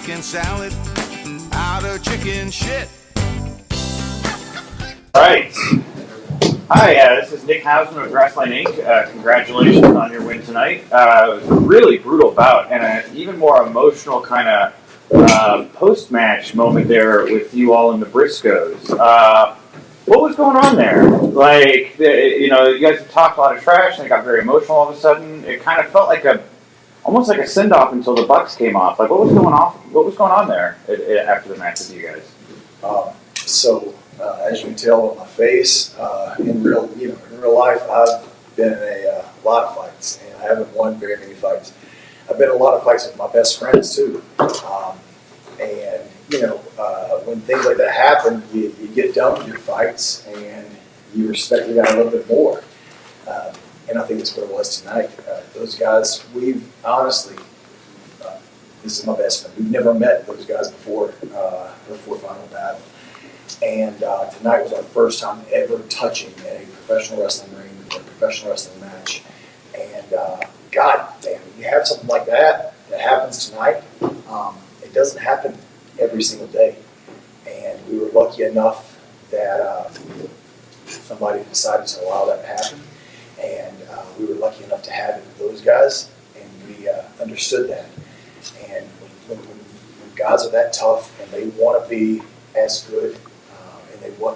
chicken salad out of chicken shit. All right. Hi, this is Nick Hausman with Grassline Inc. Congratulations on your win tonight. It was a really brutal bout and an even more emotional kind of post-match moment there with you all in the Briscoes. What was going on there? Like, you guys have talked a lot of trash and it got very emotional all of a sudden. It kind of felt like almost like a send-off until the Bucks came off. Like, what was going on there after the match with you guys? As you can tell with my face, in real life, I've been in a lot of fights, and I haven't won very many fights. I've been in a lot of fights with my best friends too, when things like that happen, you get done with your fights, and you respect the guy a little bit more. And I think that's what it was tonight. Those guys, we've honestly, this is my best friend. We've never met those guys before final battle. And tonight was our first time ever touching in a professional wrestling ring for a professional wrestling match. And God damn, you have something like that happens tonight. It doesn't happen every single day. And we were lucky enough that somebody decided to allow that to happen. And we were lucky enough to have it with those guys, and we understood that. And when guys are that tough and they want to be as good,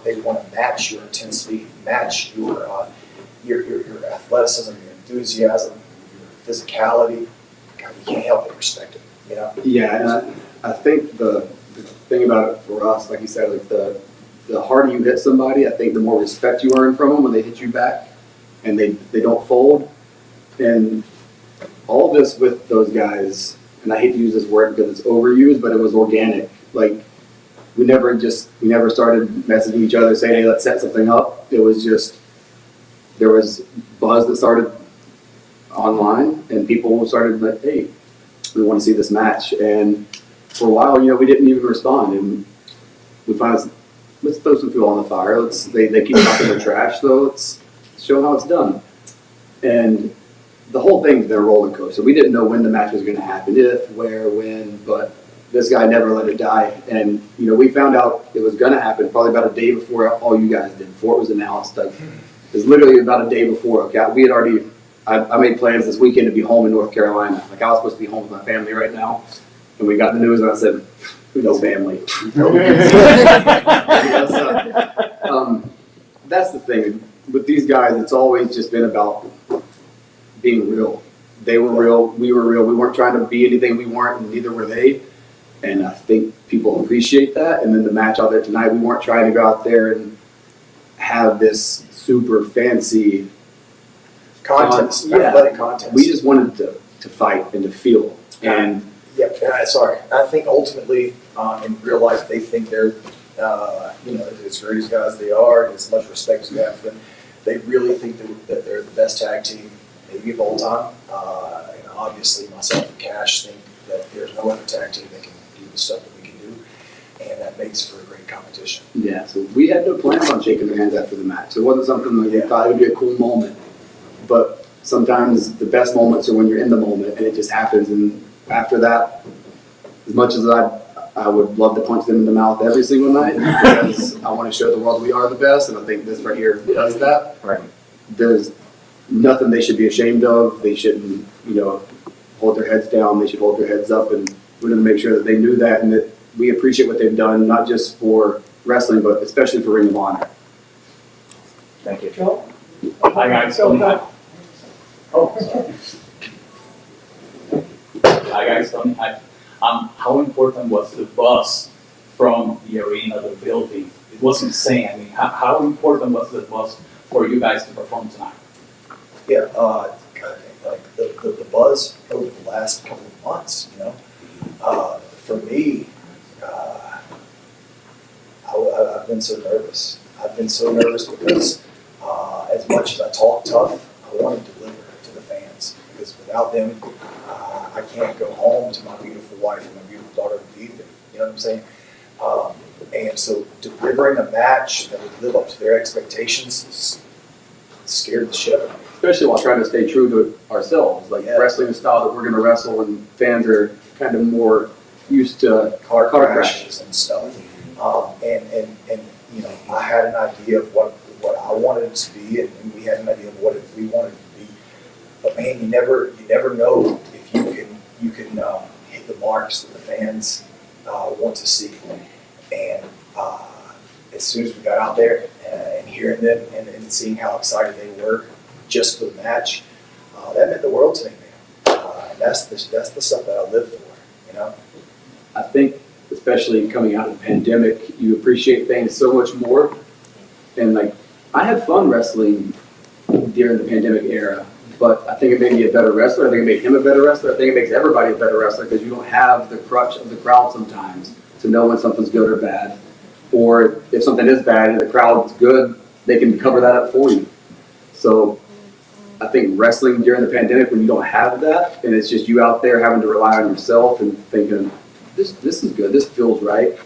they want to match your intensity, match your athleticism, your enthusiasm, your physicality. God, you can't help but respect it. Yeah, and I think the thing about it for us, like you said, like the harder you hit somebody, I think the more respect you earn from them when they hit you back, and they don't fold. And all this with those guys, and I hate to use this word because it's overused, but it was organic. Like, we never started messaging each other saying, hey, let's set something up. It was just, there was buzz that started online, and people started like, hey, we want to see this match. And for a while, we didn't even respond. And we finally, let's throw some fuel on the fire. They keep talking their trash, so let's show how it's done. And the whole thing's been a roller coaster. We didn't know when the match was going to happen, if, where, when, but this guy never let it die. And, we found out it was going to happen probably about a day before all you guys did, before it was announced. Like, it was literally about a day before. Okay, we had already, I made plans this weekend to be home in North Carolina. Like, I was supposed to be home with my family right now. And we got the news, and I said, who knows family? That's the thing. With these guys, it's always just been about being real. They were real, we were real. We weren't trying to be anything we weren't, and neither were they. And I think people appreciate that. And then the match out there tonight, we weren't trying to go out there and have this super fancy contest. Contest. We just wanted to fight and to feel. And I think ultimately in real life, they think they're, as great as guys they are, and as much respect as we have for them, they really think that they're the best tag team maybe of all time. And obviously, myself and Cash think that there's no other tag team that can do the stuff that we can do, and that makes for a great competition. Yeah, so we had no plans on shaking their hands after the match. It wasn't something like we thought it would be a cool moment. But sometimes the best moments are when you're in the moment, and it just happens. And after that, as much as I would love to punch them in the mouth every single night, because I want to show the world we are the best, and I think this right here does that. Right. There's nothing they should be ashamed of. They shouldn't, hold their heads down. They should hold their heads up, and we're going to make sure that they knew that and that we appreciate what they've done, not just for wrestling, but especially for Ring of Honor. Thank you. Joe? Hi, guys. Hi guys, Tony. How important was the bus from the arena, the building? It was insane. I mean, how important was the bus for you guys to perform tonight? Yeah, the buzz over the last couple of months, for me, I've been so nervous. I've been so nervous because as much as I talk tough, I want to deliver to the fans, because without them, I can't go home to my beautiful wife and my beautiful daughter and feed them. You know what I'm saying? And so delivering a match that would live up to their expectations scared the shit out of me. Especially while trying to stay true to ourselves, like wrestling the style that we're going to wrestle, and fans are kind of more used to car car crashes and stuff. And you know, I had an idea of what I wanted it to be, and we had an idea of what we wanted it to be. But man, you never know if you can hit the marks that the fans want to see. And as soon as we got out there and hearing them and seeing how excited they were just for the match, that meant the world to me, man. And that's the stuff that I live for, you know. I think, especially coming out of the pandemic, you appreciate things so much more. And like, I had fun wrestling during the pandemic era, but I think it made me a better wrestler. I think it made him a better wrestler. I think it makes everybody a better wrestler because you don't have the crutch of the crowd sometimes to know when something's good or bad. Or if something is bad and the crowd's good, they can cover that up for you. So I think wrestling during the pandemic, when you don't have that, and it's just you out there having to rely on yourself and thinking, this is good, this feels right.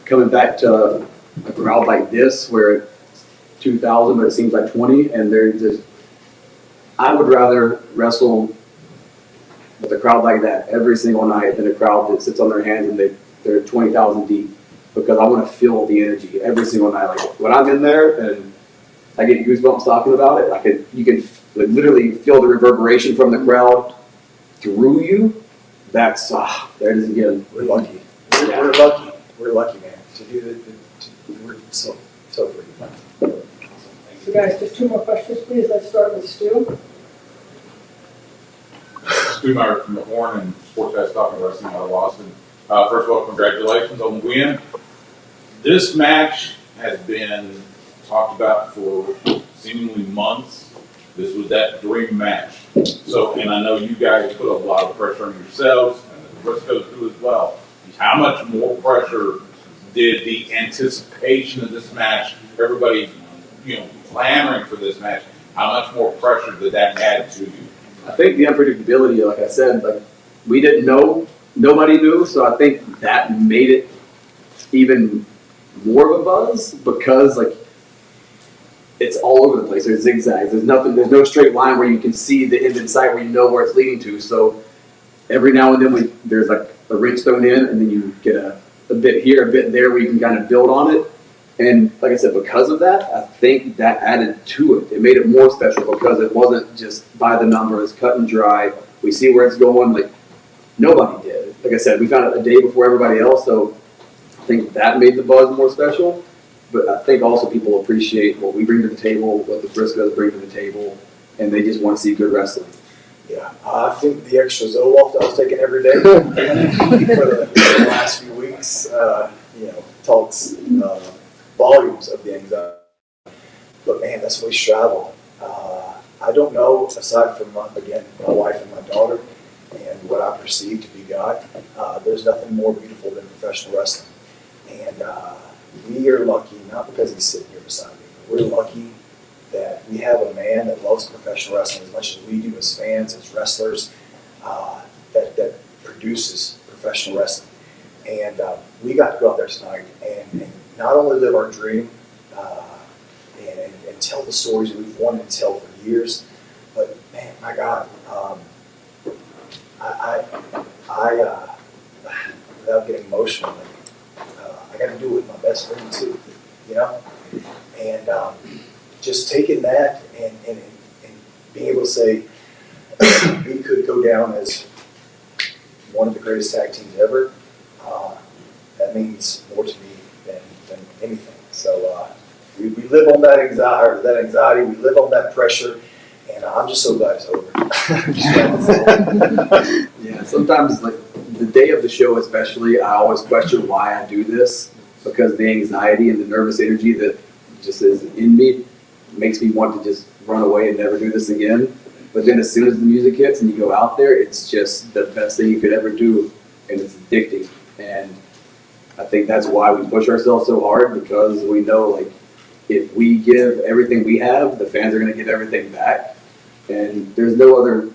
Coming back to a crowd like this, where it's 2,000, but it seems like 20, and they're just, I would rather wrestle with a crowd like that every single night than a crowd that sits on their hands and they're 20,000 deep, because I want to feel the energy every single night. Like when I'm in there and I get goosebumps talking about it, you can like, literally feel the reverberation from the crowd through you. That's there it is again. We're lucky. We're lucky, man. To do we're so free. So guys, just two more questions, please. Let's start with Stu. Stu Meyer from the Horn and Sports Guys Talking Wrestling out of Boston. First of all, congratulations on the win. This match has been talked about for seemingly months. This was that dream match. So, and I know you guys put a lot of pressure on yourselves, and the Briscoes do as well. How much more pressure did the anticipation of this match, everybody, clamoring for this match, how much more pressure did that add to you? I think the unpredictability, like I said, like we didn't know, nobody knew, so I think that made it even more of a buzz because like it's all over the place. There's zigzags. There's no straight line where you can see the end in sight where you know where it's leading to. So every now and then there's like a wrench thrown in, and then you get a bit here, a bit there where you can kind of build on it. And like I said, because of that, I think that added to it. It made it more special because it wasn't just by the numbers, cut and dry. We see where it's going. Like nobody did. Like I said, we found it a day before everybody else, so I think that made the buzz more special. But I think also people appreciate what we bring to the table, what the Briscoes bring to the table, and they just want to see good wrestling. Yeah, I think the extra Zoloft I was taking every day for the last few weeks, talks volumes of the anxiety. But man, that's what we travel. I don't know, aside from my wife and my daughter, and what I perceive to be God, there's nothing more beautiful than professional wrestling. And we are lucky, not because he's sitting here beside me, but we're lucky that we have a man that loves professional wrestling as much as we do as fans, as wrestlers, that produces professional wrestling. And we got to go out there tonight and not only live our dream and tell the stories we've wanted to tell for years, but man, my God, without getting emotional, I got to do it with my best friend too, and just taking that and being able to say we could go down as one of the greatest tag teams ever. That means more to me than anything. So we live on that anxiety. We live on that pressure, and I'm just so glad it's over. Yeah, sometimes like the day of the show especially, I always question why I do this, because the anxiety and the nervous energy that just is in me makes me want to just run away and never do this again. But then as soon as the music hits and you go out there, it's just the best thing you could ever do, and it's addicting. And I think that's why we push ourselves so hard, because we know like if we give everything we have, the fans are going to give everything back. And there's no other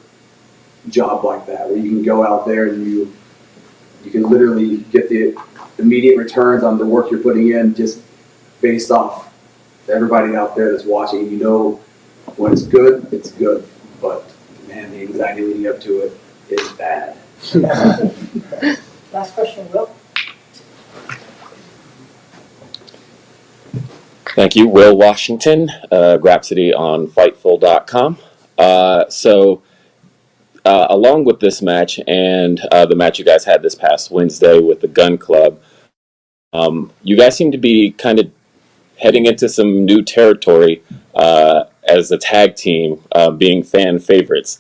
job like that where you can go out there and you can literally get the immediate returns on the work you're putting in just based off everybody out there that's watching. You know when it's good, but man, the anxiety leading up to it is bad. Last question, Will. Thank you. Will Washington, Grapsody on Fightful.com. Along with this match and the match you guys had this past Wednesday with the Gun Club, you guys seem to be kind of heading into some new territory as a tag team, being fan favorites.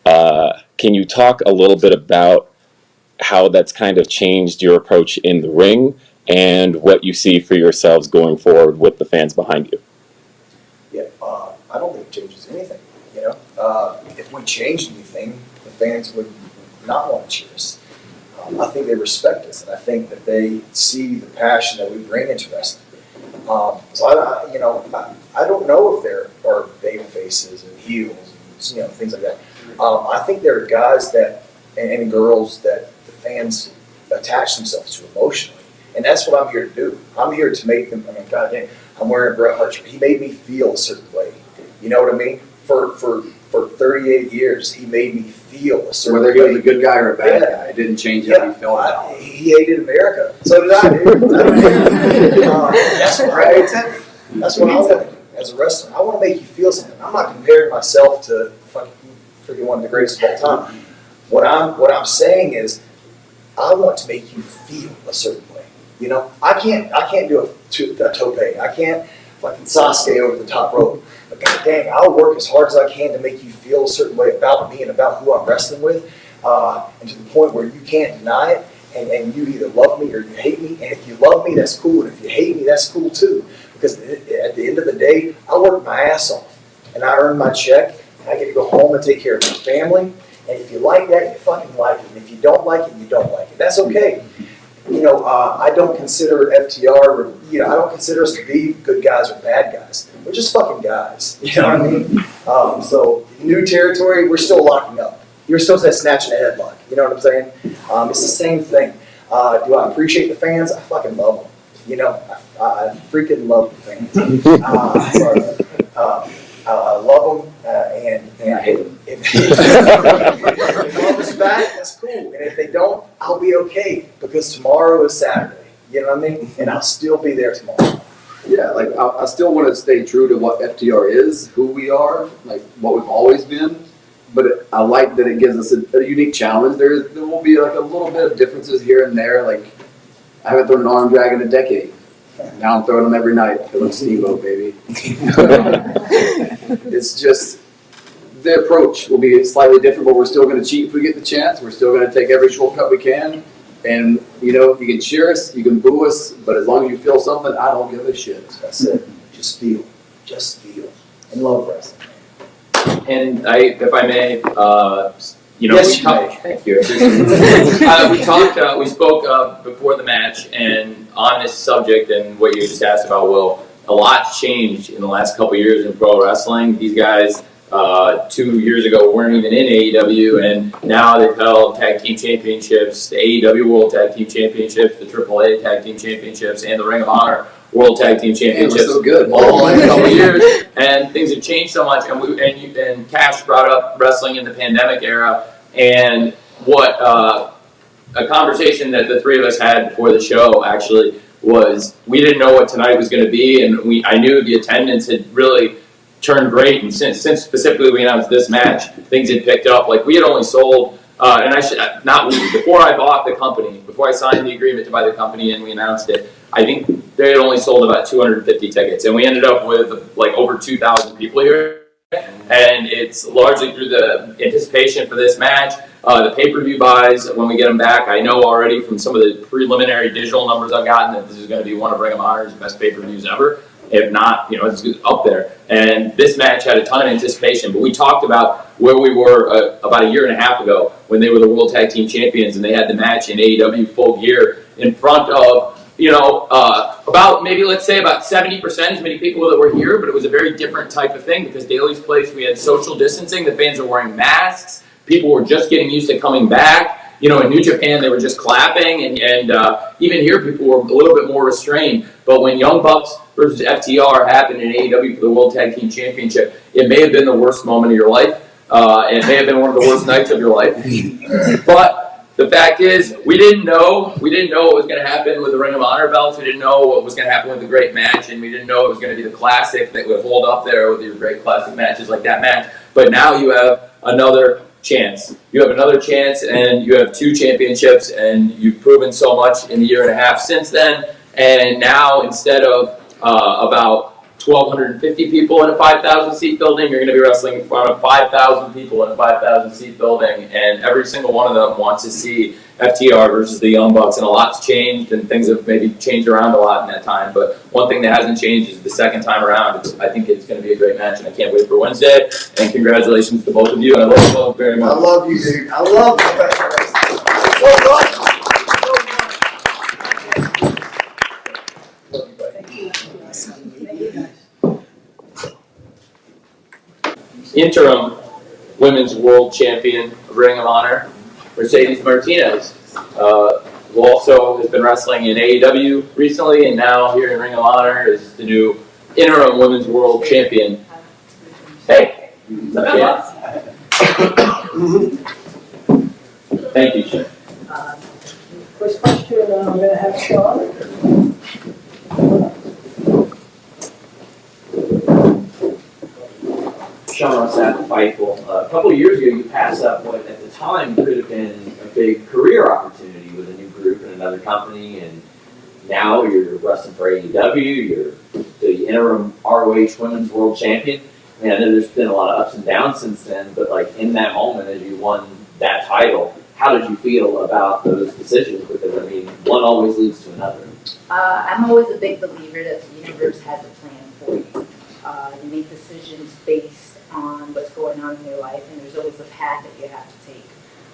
Can you talk a little bit about how that's kind of changed your approach in the ring and what you see for yourselves going forward with the fans behind you? Yeah, I don't think it changes anything. If we changed anything, the fans would not want to cheer us. I think they respect us, and I think that they see the passion that we bring into wrestling. I don't know if there are baby faces and heels and things like that. I think there are guys that and girls that the fans attach themselves to emotionally, and that's what I'm here to do. I'm here to make them. Goddamn, I'm wearing a Bret Hart shirt. He made me feel a certain way. You know what I mean? For 38 years, he made me feel a certain way. Whether he was a good guy or a bad guy, it didn't change how you felt about it. He hated America. So did I, dude. That's what I intended. That's what I want to do as a wrestler. I want to make you feel something. I'm not comparing myself to freaking one of the greatest of all time. What I'm saying is, I want to make you feel a certain way. I can't do a tope. I can't fucking Sasuke over the top rope. But god dang, I'll work as hard as I can to make you feel a certain way about me and about who I'm wrestling with, and to the point where you can't deny it, and you either love me or you hate me. And if you love me, that's cool, and if you hate me, that's cool too. Because at the end of the day, I work my ass off, and I earn my check, and I get to go home and take care of my family. And if you like that, you fucking like it. And if you don't like it, you don't like it. That's okay. I don't consider FTR, I don't consider us to be good guys or bad guys. We're just fucking guys. You know what I mean? So, new territory, we're still locking up. You're still snatching a headlock. You know what I'm saying? It's the same thing. Do I appreciate the fans? I fucking love them. I freaking love the fans. I love them, and I hate them. If they love us back, that's cool. And if they don't, I'll be okay, because tomorrow is Saturday. You know what I mean? And I'll still be there tomorrow. Yeah, I still want to stay true to what FTR is, who we are, what we've always been. But I like that it gives us a unique challenge. There will be a little bit of differences here and there. I haven't thrown an arm drag in a decade. Now I'm throwing them every night. It looks Steamboat, baby. It's just the approach will be slightly different, but we're still going to cheat if we get the chance. We're still going to take every shortcut we can. And, you can cheer us, you can boo us, but as long as you feel something, I don't give a shit. That's it. Just feel. Just feel. And love wrestling. And if I may, Yes, you may. Thank you. We spoke before the match, and on this subject and what you just asked about, Will, a lot's changed in the last couple of years in pro wrestling. These guys 2 years ago weren't even in AEW, and now they've held tag team championships, the AEW World Tag Team Championships, the AAA Tag Team Championships, and the Ring of Honor World Tag Team Championships. So good. All in a couple of years, and things have changed so much. And Cash brought up wrestling in the pandemic era, and what a conversation that the three of us had before the show actually was, we didn't know what tonight was going to be, and I knew the attendance had really turned great, and since specifically we announced this match, things had picked up. We had only sold, before I bought the company, before I signed the agreement to buy the company and we announced it, I think they had only sold about 250 tickets, and we ended up with over 2,000 people here. And it's largely through the anticipation for this match, the pay-per-view buys when we get them back. I know already from some of the preliminary digital numbers I've gotten that this is going to be one of Ring of Honor's best pay-per-views ever. If not, it's up there. And this match had a ton of anticipation, but we talked about where we were about a year and a half ago when they were the World Tag Team Champions and they had the match in AEW full gear in front of about 70% as many people that were here, but it was a very different type of thing because Daly's Place, we had social distancing, the fans were wearing masks, people were just getting used to coming back. In New Japan, they were just clapping, and even here, people were a little bit more restrained. But when Young Bucks versus FTR happened in AEW for the World Tag Team Championship, it may have been the worst moment of your life. It may have been one of the worst nights of your life. But the fact is, we didn't know what was going to happen with the Ring of Honor belts. We didn't know what was going to happen with the great match, and we didn't know it was going to be the classic that would hold up there with your great classic matches like that match. But now you have another chance. You have another chance, and you have 2 championships, and you've proven so much in the year and a half since then. And now, instead of about 1,250 people in a 5,000 seat building, you're going to be wrestling in front of 5,000 people in a 5,000 seat building, and every single one of them wants to see FTR versus the Young Bucks, and a lot's changed, and things have maybe changed around a lot in that time, but one thing that hasn't changed is the second time around. I think it's going to be a great match, and I can't wait for Wednesday, and congratulations to both of you, and I love you both very much. I love you, dude. I love professional wrestling. It's so fun. Love you, buddy. Interim Women's World Champion of Ring of Honor, Mercedes Martinez, who also has been wrestling in AEW recently, and now here in Ring of Honor is the new Interim Women's World Champion. Hey! Thank you, Jim. First question, I'm going to have Sean. Sean Rossap, Fightful. A couple of years ago, you passed up what at the time could have been a big career opportunity with a new group in another company, and now you're wrestling for AEW. You're the interim ROH Women's World Champion. I mean, I know there's been a lot of ups and downs since then, but like in that moment, as you won that title, how did you feel about those decisions? Because I mean, one always leads to another. I'm always a big believer that the universe has a plan for you. You make decisions based on what's going on in your life, and there's always a path that you have to take.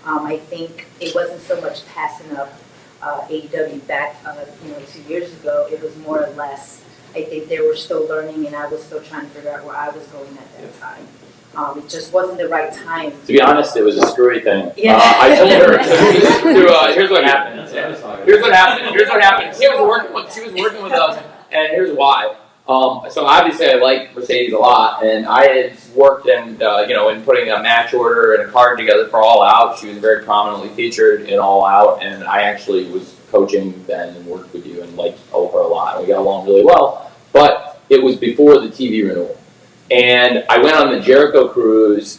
I think it wasn't so much passing up AEW back 2 years ago. It was more or less, I think they were still learning, and I was still trying to figure out where I was going at that time. It just wasn't the right time. To be honest, it was a screwy thing. Yeah. I told her, here's what happened. Here's what happened. She was working with us, and here's why. So obviously I like Mercedes a lot, and I had worked in putting a match order and a card together for All Out. She was very prominently featured in All Out, and I actually was coaching then and worked with you and liked her a lot. We got along really well, but it was before the TV renewal. And I went on the Jericho cruise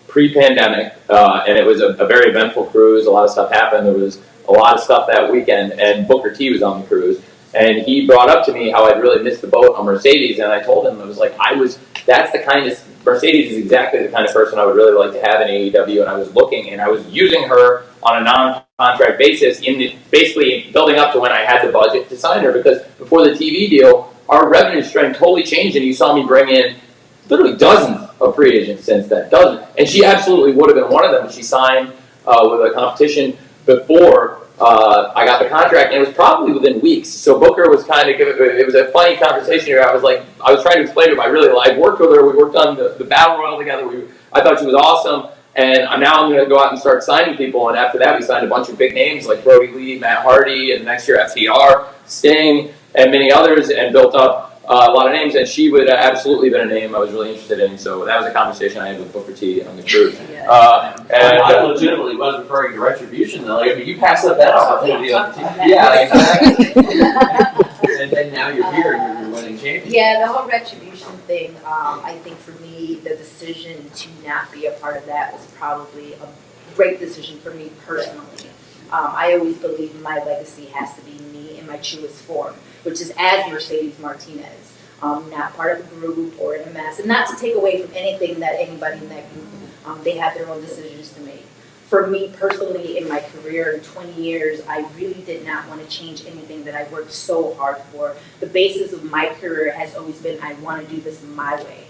pre-pandemic, and it was a very eventful cruise. A lot of stuff happened. There was a lot of stuff that weekend, and Booker T was on the cruise. And he brought up to me how I'd really missed the boat on Mercedes, and I told him, I was like, that's the kind of, Mercedes is exactly the kind of person I would really like to have in AEW, and I was looking, and I was using her on a non-contract basis, basically building up to when I had the budget to sign her, because before the TV deal, our revenue stream totally changed, and you saw me bring in literally dozens of free agents since then, dozens, and she absolutely would have been one of them. She signed with a competition before I got the contract, and it was probably within weeks. So Booker was it was a funny conversation here. I was trying to explain to him, I worked with her, we worked on the Battle Royal together, I thought she was awesome, and now I'm going to go out and start signing people, and after that we signed a bunch of big names like Brody Lee, Matt Hardy, and next year FTR, Sting, and many others, and built up a lot of names, and she would have absolutely been a name I was really interested in, so that was a conversation I had with Booker T on the cruise. I legitimately was referring to Retribution, though. I mean, you passed up that opportunity on TV. Yeah, exactly. and now you're here, you're winning champion. Yeah, the whole Retribution thing, I think for me, the decision to not be a part of that was probably a great decision for me personally. I always believe my legacy has to be me in my truest form, which is as Mercedes Martinez, not part of a group or in a mass, and not to take away from anything that anybody in that group, they have their own decisions to make. For me personally, in my career in 20 years, I really did not want to change anything that I worked so hard for. The basis of my career has always been, I want to do this my way.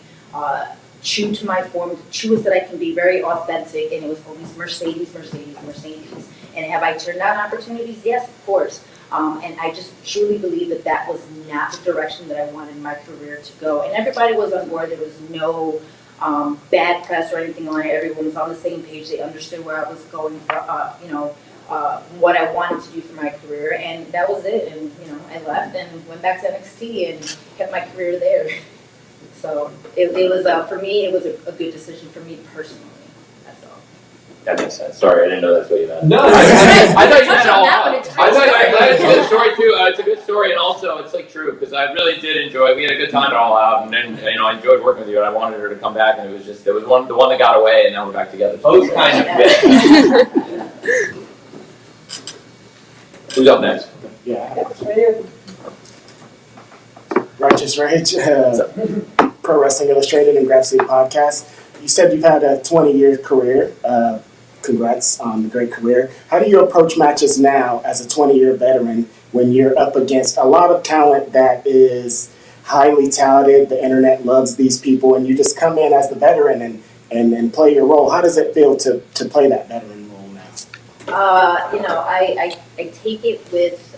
True to my form, true as that I can be, very authentic, and it was always Mercedes, Mercedes, Mercedes. And have I turned down opportunities? Yes, of course. And I just truly believe that that was not the direction that I wanted my career to go. And everybody was on board. There was no bad press or anything like that. Everyone was on the same page. They understood where I was going for, what I wanted to do for my career. And that was it. And, I left and went back to NXT and kept my career there. So it was, for me, it was a good decision for me personally. That's all. That makes sense. Sorry, I didn't know that's what you meant. No, I thought you Touch meant on all that, out. but it's I thought great it's a good story too. It's a good story, and also it's like true because I really did enjoy. We had a good time at All Out, and then I enjoyed working with you, and I wanted her to come back, and it was just the one that got away, and now we're back together. Both kind of fit. Who's up next? Yeah, right here. Righteous Rage, Pro Wrestling Illustrated and Grab City Podcast. You said you've had a 20-year career. Congrats on the great career. How do you approach matches now as a 20-year veteran when you're up against a lot of talent that is highly touted, the internet loves these people, and you just come in as the veteran and play your role? How does it feel to play that veteran role now? I take it with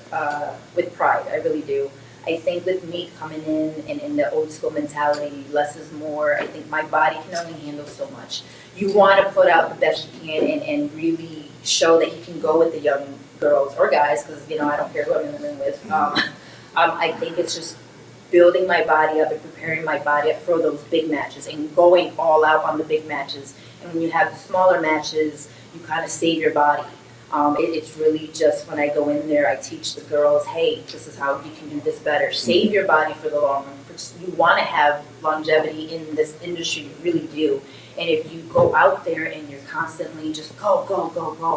pride. I really do. I think with me coming in and in the old school mentality, less is more. I think my body can only handle so much. You want to put out the best you can and really show that you can go with the young girls or guys, because I don't care who I'm in the room with. I think it's just building my body up and preparing my body up for those big matches and going all out on the big matches. And when you have the smaller matches, you kind of save your body. It's really just when I go in there, I teach the girls, hey, this is how you can do this better. Save your body for the long run. You want to have longevity in this industry, you really do. And if you go out there and you're constantly just go,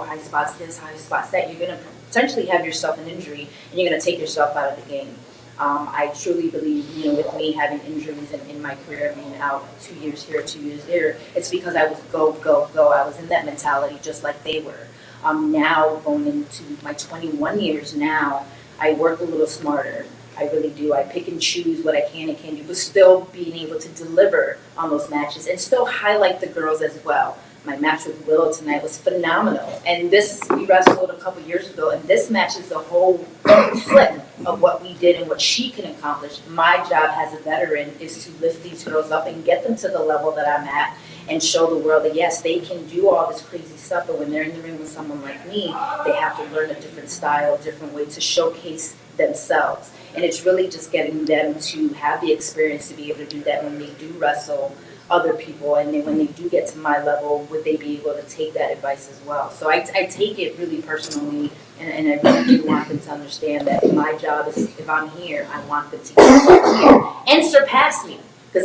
high spots this, high spots that, you're going to potentially have yourself an injury and you're going to take yourself out of the game. I truly believe, with me having injuries in my career, being out 2 years here, 2 years there, it's because I was go. I was in that mentality just like they were. Now going into my 21 years now, I work a little smarter. I really do. I pick and choose what I can and can't do, but still being able to deliver on those matches and still highlight the girls as well. My match with Willow tonight was phenomenal. And we wrestled a couple years ago, and this match is the whole flip of what we did and what she can accomplish. My job as a veteran is to lift these girls up and get them to the level that I'm at and show the world that, yes, they can do all this crazy stuff, but when they're in the ring with someone like me, they have to learn a different style, a different way to showcase themselves. And it's really just getting them to have the experience to be able to do that when they do wrestle other people, and then when they do get to my level, would they be able to take that advice as well? So I take it really personally, and I really do want them to understand that my job is, if I'm here, I want them to get here and surpass me. Because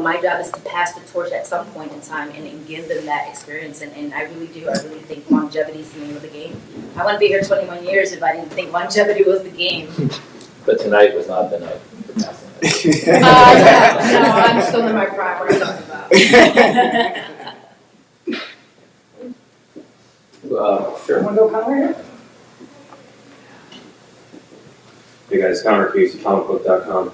my job is to pass the torch at some point in time and give them that experience. And I really do. I really think longevity is the name of the game. I want to be here 21 years if I didn't think longevity was the game. But tonight was not the night for passing it. No, I'm still in my prime. What are you talking about? Sure. Want to go Connor here? Hey guys, Connor Casey, comicbook.com.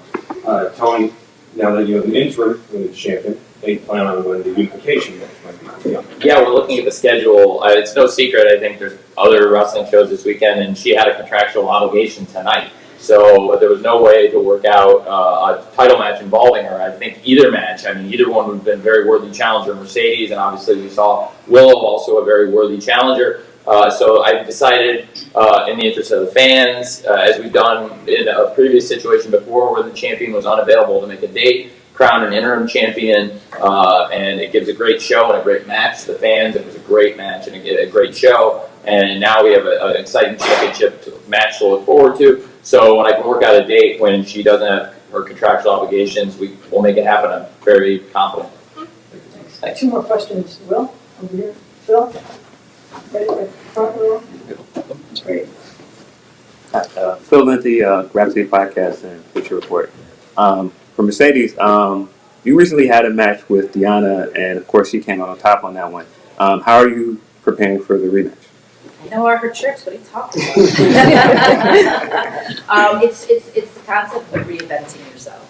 Tony, now that you have an interim women's champion, they plan on when the unification match might be. Yeah, we're looking at the schedule. It's no secret. I think there's other wrestling shows this weekend, and she had a contractual obligation tonight. So there was no way to work out a title match involving her. I think either one would have been a very worthy challenger. Mercedes, and obviously we saw Willow, also a very worthy challenger. So I decided, in the interest of the fans, as we've done in a previous situation before where the champion was unavailable, to make a date, crown an interim champion, and it gives a great show and a great match to the fans. It was a great match and a great show. And now we have an exciting championship match to look forward to. So when I can work out a date when she doesn't have her contractual obligations, we will make it happen. I'm very confident. Thanks. 2 more questions. Will, over here. Phil? Right front row. Great. Phil Lindsay, Grab City Podcast and Picture Report. For Mercedes, you recently had a match with Deanna, and of course she came out on top on that one. How are you preparing for the rematch? I know all her tricks. What are you talking about? It's the concept of reinventing yourself,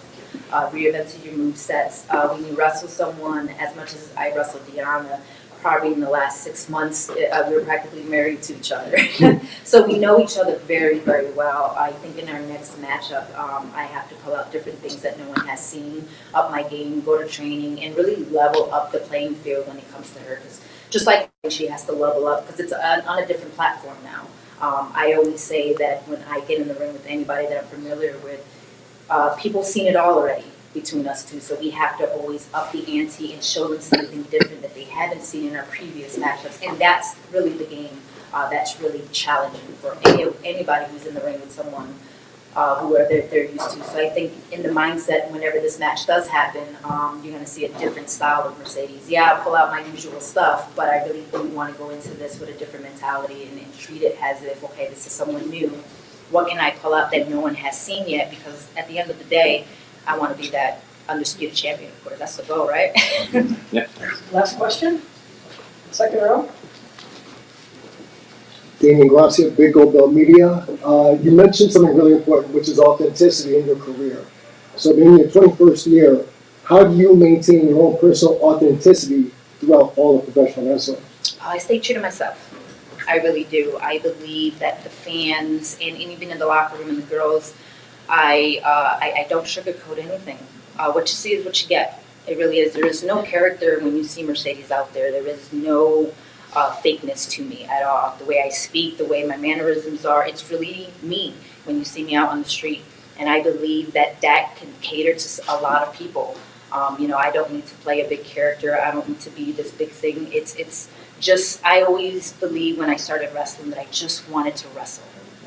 reinventing your movesets. When you wrestle someone, as much as I wrestled Deanna, probably in the last 6 months, we were practically married to each other. So we know each other very, very well. I think in our next matchup, I have to pull out different things that no one has seen, up my game, go to training, and really level up the playing field when it comes to her. Because just like she has to level up, because it's on a different platform now. I always say that when I get in the ring with anybody that I'm familiar with, people seen it all already. between us two. So we have to always up the ante and show them something different that they haven't seen in our previous matchups. And that's really the game that's really challenging for anybody who's in the ring with someone who they're used to. So I think in the mindset, whenever this match does happen, you're going to see a different style of Mercedes. Yeah, I'll pull out my usual stuff, but I really do want to go into this with a different mentality and treat it as if, okay, this is someone new. What can I pull out that no one has seen yet? Because at the end of the day, I want to be that undisputed champion, of course. That's the goal, right? Yeah. Last question, second row. Damien Gracia, Big Gold Belt Media. You mentioned something really important, which is authenticity in your career. So being in your 21st year, how do you maintain your own personal authenticity throughout all of professional wrestling? I stay true to myself. I really do. I believe that the fans and even in the locker room and the girls, I don't sugarcoat anything. What you see is what you get. It really is. There is no character when you see Mercedes out there. There is no fakeness to me at all. The way I speak, the way my mannerisms are, it's really me when you see me out on the street. And I believe that that can cater to a lot of people. I don't need to play a big character. I don't need to be this big thing. It's just, I always believed when I started wrestling that I just wanted to wrestle.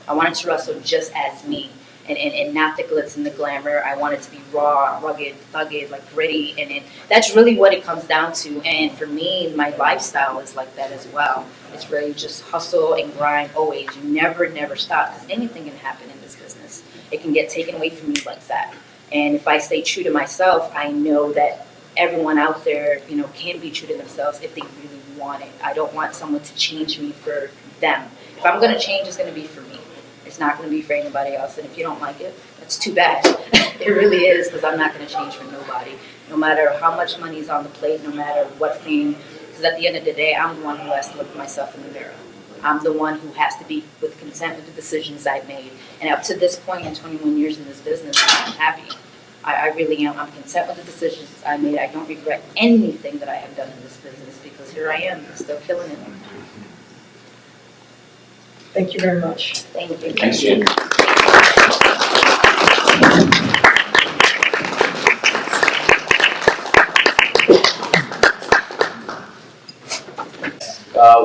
I wanted to wrestle just as me. And not the glitz and the glamour. I want it to be raw, rugged, thugged, like gritty, and that's really what it comes down to. And for me, my lifestyle is like that as well. It's really just hustle and grind always. You never stop, because anything can happen in this business. It can get taken away from you like that. And if I stay true to myself, I know that everyone out there, can be true to themselves if they really want it. I don't want someone to change me for them. If I'm going to change, it's going to be for me. It's not going to be for anybody else. And if you don't like it, that's too bad. It really is, because I'm not going to change for nobody. No matter how much money's on the plate, no matter what fame. Because at the end of the day, I'm the one who has to look at myself in the mirror. I'm the one who has to be with content with the decisions I've made. And up to this point, in 21 years in this business, I'm happy. I really am. I'm content with the decisions I made. I don't regret anything that I have done in this business, because here I am, still killing it. Thank you very much. Thank you. Thanks, Jim.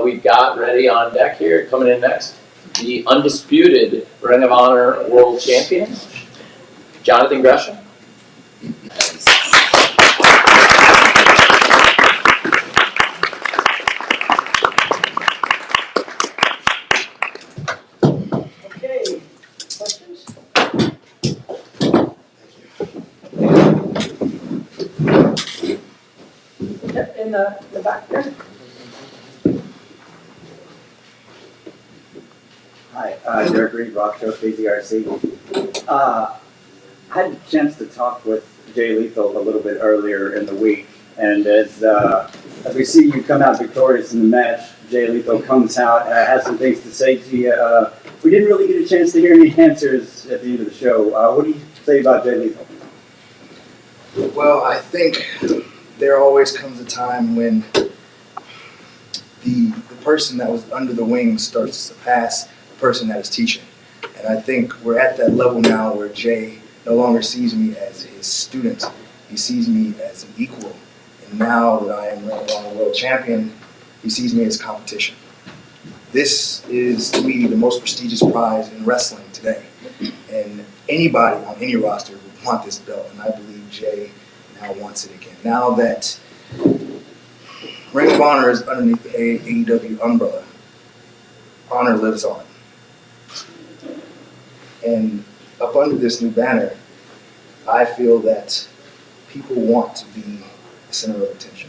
We've got ready on deck here, coming in next, the undisputed Ring of Honor World Champion, Jonathan Gresham. Okay, questions? Yep, in the back there. Hi, Derek Reed, Rock Show, KZRC. I had a chance to talk with Jay Lethal a little bit earlier in the week, and as we see you come out victorious in the match, Jay Lethal comes out, has some things to say to you. We didn't really get a chance to hear any answers at the end of the show. What do you say about Jay Lethal? Well, I think there always comes a time when the person that was under the wing starts to surpass the person that is teaching. And I think we're at that level now where Jay no longer sees me as his student. He sees me as an equal. And now that I am Ring of Honor World Champion, he sees me as competition. This is, to me, the most prestigious prize in wrestling today. And anybody on any roster would want this belt, and I believe Jay now wants it again. Now that Ring of Honor is underneath the AEW umbrella, honor lives on. And up under this new banner, I feel that people want to be the center of attention,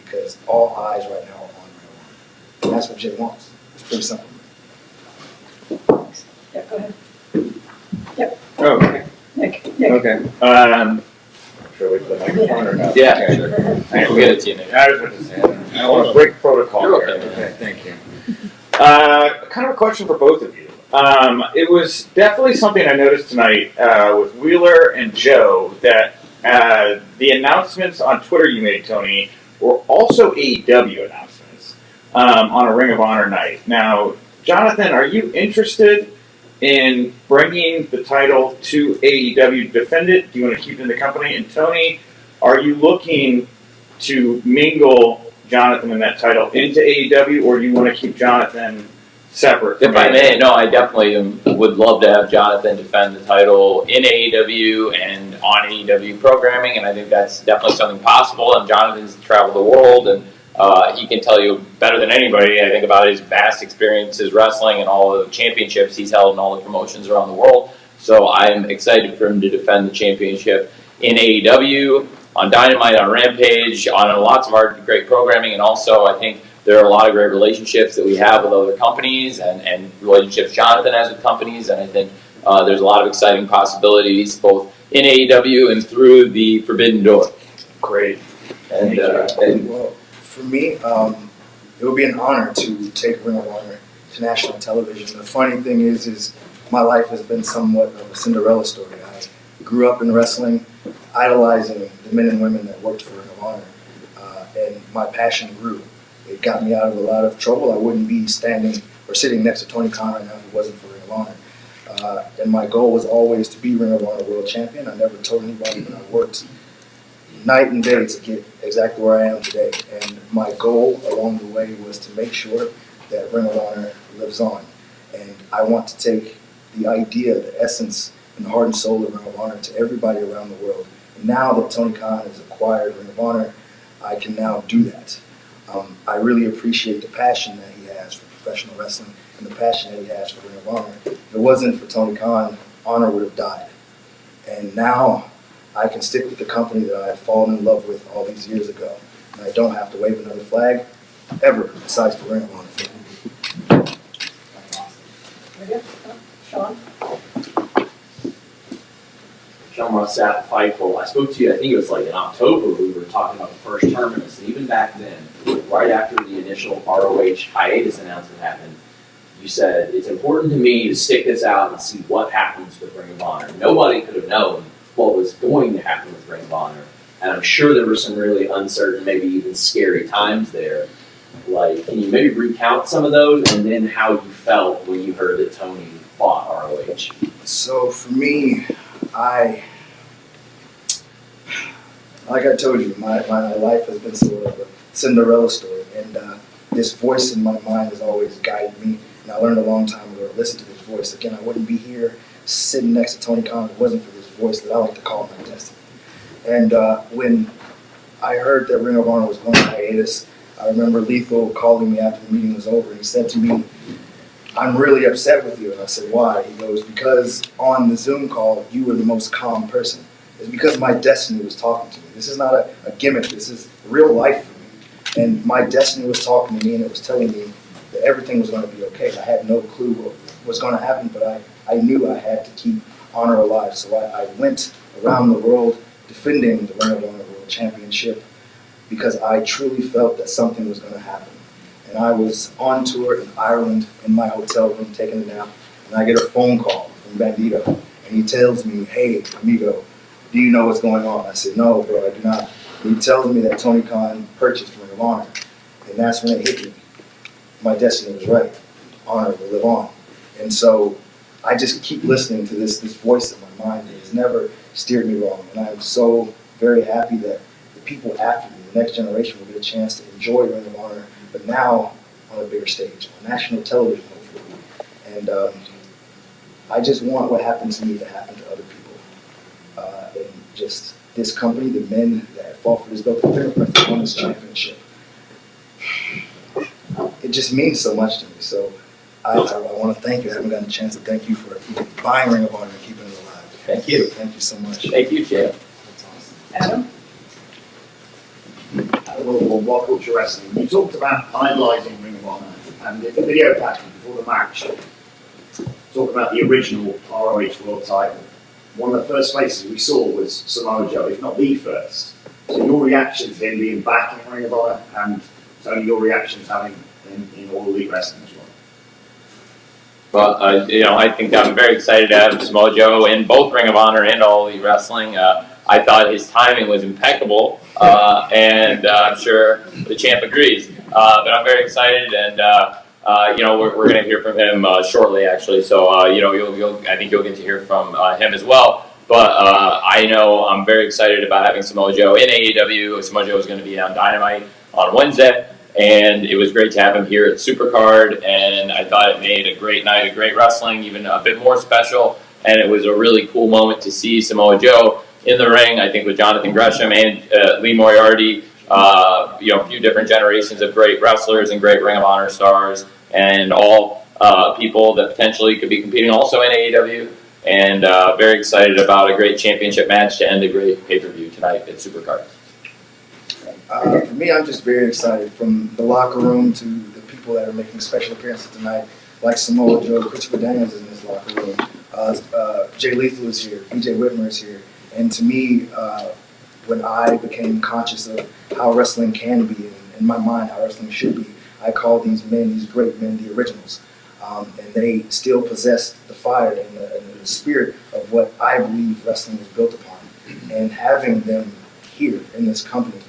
because all eyes right now are on Ring of Honor. And that's what Jay wants. It's pretty simple. Yeah, go ahead. Yep. Oh, okay. Nick. Okay. Should I wait for the microphone or not? Yeah. Okay. We'll get it to you, Nick. I was going to say, I don't want to break protocol. You're here. okay. Okay, thank you. Kind of a question for both of you. It was definitely something I noticed tonight with Wheeler and Joe, that the announcements on Twitter you made, Tony, were also AEW announcements on a Ring of Honor night. Now, Jonathan, are you interested in bringing the title to AEW to defend it? Do you want to keep it in the company? And Tony, are you looking to mingle Jonathan and that title into AEW, or do you want to keep Jonathan separate? If I may, no, I definitely would love to have Jonathan defend the title in AEW and on AEW programming, and I think that's definitely something possible. And Jonathan's traveled the world, and he can tell you better than anybody, I think, about his vast experiences wrestling and all the championships he's held in all the promotions around the world. So I'm excited for him to defend the championship in AEW, on Dynamite, on Rampage, on lots of great programming, and also I think there are a lot of great relationships that we have with other companies and relationships Jonathan has with companies, and I think there's a lot of exciting possibilities both in AEW and through the Forbidden Door. Great. Well, for me, it would be an honor to take Ring of Honor to national television. The funny thing is my life has been somewhat of a Cinderella story. I grew up in wrestling, idolizing the men and women that worked for Ring of Honor, and my passion grew. It got me out of a lot of trouble. I wouldn't be standing or sitting next to Tony Khan right now if it wasn't for Ring of Honor. And my goal was always to be Ring of Honor World Champion. I never told anybody, but I worked night and day to get exactly where I am today. And my goal along the way was to make sure that Ring of Honor lives on. And I want to take the idea, the essence, and the heart and soul of Ring of Honor to everybody around the world. And now that Tony Khan has acquired Ring of Honor, I can now do that. I really appreciate the passion that he has for professional wrestling and the passion that he has for Ring of Honor. If it wasn't for Tony Khan, Honor would have died. And now I can stick with the company that I had fallen in love with all these years ago. And I don't have to wave another flag ever besides for Ring of Honor. Sean? Sean Rossap, Fightful. I spoke to you, I think it was like in October, we were talking about the first tournaments, and even back then, right after the initial ROH hiatus announcement happened, you said, it's important to me to stick this out and see what happens with Ring of Honor. Nobody could have known what was going to happen with Ring of Honor, and I'm sure there were some really uncertain, maybe even scary times there. Like, can you maybe recount some of those, and then how you felt when you heard that Tony bought ROH? So for me, like I told you, my life has been sort of a Cinderella story, and this voice in my mind has always guided me. And I learned a long time ago to listen to this voice. Again, I wouldn't be here sitting next to Tony Khan if it wasn't for this voice that I like to call my destiny. And when I heard that Ring of Honor was going on hiatus, I remember Lethal calling me after the meeting was over, and he said to me, "I'm really upset with you." And I said, "Why?" He goes, "Because on the Zoom call, you were the most calm person. It's because my destiny was talking to me. This is not a gimmick. This is real life for me. And my destiny was talking to me, and it was telling me that everything was going to be okay. I had no clue what was going to happen, but I knew I had to keep Honor alive. So I went around the world defending the Ring of Honor World Championship because I truly felt that something was going to happen. And I was on tour in Ireland in my hotel room taking a nap, and I get a phone call from Bandito, and he tells me, "Hey, amigo, do you know what's going on?" I said, "No, bro, I do not." And he tells me that Tony Khan purchased Ring of Honor, and that's when it hit me. My destiny was right. Honor will live on. And so I just keep listening to this voice in my mind that has never steered me wrong. And I'm so very happy that the people after me, the next generation, will get a chance to enjoy Ring of Honor, but now on a bigger stage, on national television, hopefully. And I just want what happened to me to happen to other people. And just this company, the men that fought for this belt, the fingerprints that won this championship, it just means so much to me. So I want to thank you. I haven't gotten a chance to thank you for buying Ring of Honor and keeping it alive. Thank you. Thank you so much. Thank you, Jay. Adam? Well, what culture wrestling? You talked about idolising Ring of Honor, and in the video package before the match, talking about the original ROH World title. One of the first faces we saw was Samoa Joe, if not the first. So your reaction to him being back in Ring of Honor, and Tony, your reaction to having in All Elite Wrestling as well. Well, I think I'm very excited to have Samoa Joe in both Ring of Honor and All Elite Wrestling. I thought his timing was impeccable, and I'm sure the champ agrees. But I'm very excited, and we're going to hear from him shortly, actually. So, I think you'll get to hear from him as well. But I know I'm very excited about having Samoa Joe in AEW. Samoa Joe is going to be on Dynamite on Wednesday, and it was great to have him here at Supercard. And I thought it made a great night of great wrestling, even a bit more special. And it was a really cool moment to see Samoa Joe in the ring, I think, with Jonathan Gresham and Lee Moriarty. A few different generations of great wrestlers and great Ring of Honor stars, and all people that potentially could be competing also in AEW. And very excited about a great championship match to end a great pay-per-view tonight at Supercard. For me, I'm just very excited, from the locker room to the people that are making special appearances tonight, like Samoa Joe. Christopher Daniels is in this locker room. Jay Lethal is here. BJ Whitmer is here. And to me, when I became conscious of how wrestling can be, and in my mind how wrestling should be, I call these men, these great men, the originals. And they still possess the fire and the spirit of what I believe wrestling was built upon. And having them here in this company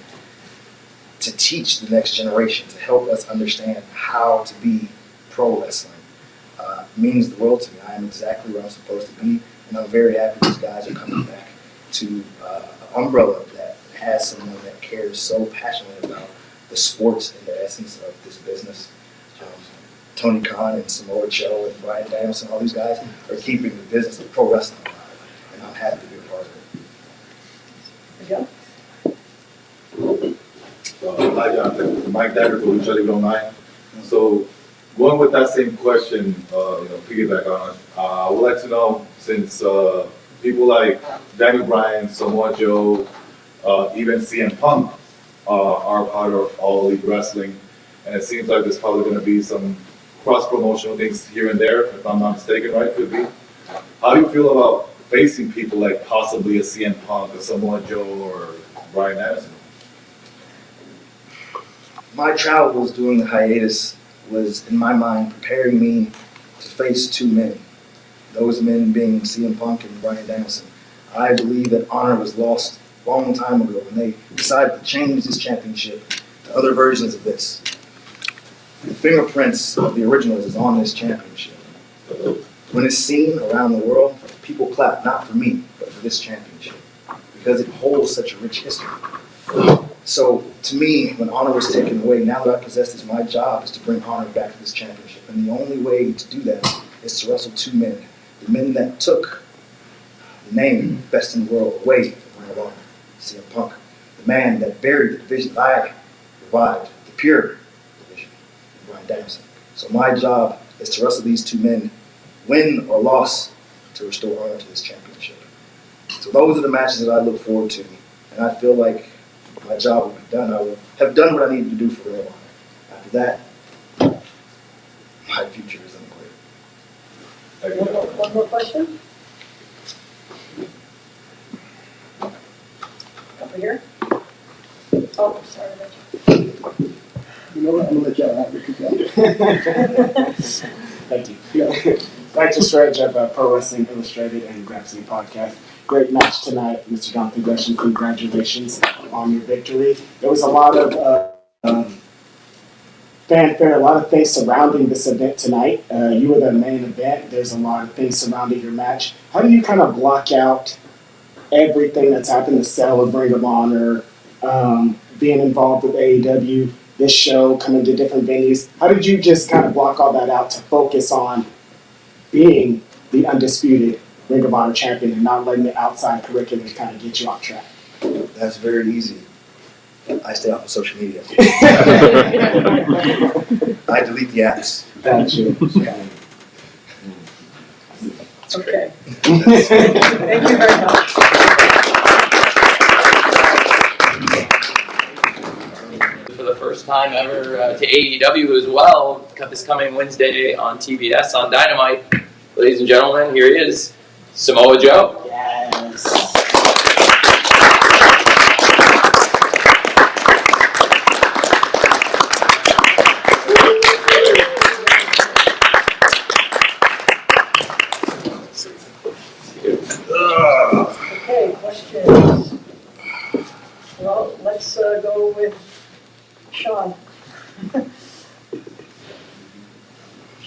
to teach the next generation, to help us understand how to be pro wrestling, means the world to me. I am exactly where I'm supposed to be, and I'm very happy these guys are coming back to an umbrella that has someone that cares so passionately about the sports and the essence of this business. Tony Khan and Samoa Joe and Bryan Danielson, all these guys are keeping the business of pro wrestling alive, and I'm happy to be a part of it. Hi, Jonathan. Mike Dagger for Lucha Libre Online. So, going with that same question, piggyback on it, I would like to know, since people like Daniel Bryan, Samoa Joe, even CM Punk are part of All Elite Wrestling, and it seems like there's probably going to be some cross-promotional things here and there, if I'm not mistaken, right? Could be. How do you feel about facing people like possibly a CM Punk, a Samoa Joe, or Bryan Danielson? My travels during the hiatus was, in my mind, preparing me to face two men. Those men being CM Punk and Bryan Danielson. I believe that honor was lost a long time ago when they decided to change this championship to other versions of this. The fingerprints of the originals is on this championship. When it's seen around the world, people clap not for me, but for this championship, because it holds such a rich history. So, to me, when honor was taken away, now that I possess this, my job is to bring honor back to this championship. And the only way to do that is to wrestle two men. The men that took the name Best in the World away from Ring of Honor, CM Punk. The man that buried the division that I revived, the pure division, Bryan Danielson. So my job is to wrestle these two men, win or loss, to restore honor to this championship. So those are the matches that I look forward to. And I feel like my job will be done. I will have done what I needed to do for Ring of Honor. After that, my future is unclear. One more question? Over here? Oh, sorry, Rachel. You know what, I'm gonna let y'all have it. Thank you. Rachel Stretch of Pro Wrestling Illustrated and Gresham Podcast. Great match tonight, Mr. Jonathan Gresham. Congratulations on your victory. There was a lot of fanfare, a lot of things surrounding this event tonight. You were the main event. There's a lot of things surrounding your match. How do you kind of block out everything that's happened, the sale of Ring of Honor, being involved with AEW, this show, coming to different venues? How did you just kind of block all that out to focus on being the undisputed Ring of Honor champion and not letting the outside curriculum kind of get you off track? That's very easy. I stay off of social media. I delete the apps. Got you. Okay. Thank you very much. For the first time ever to AEW as well, this coming Wednesday on TBS on Dynamite. Ladies and gentlemen, here he is, Samoa Joe. Yes. Okay, questions? Well, let's go with Sean.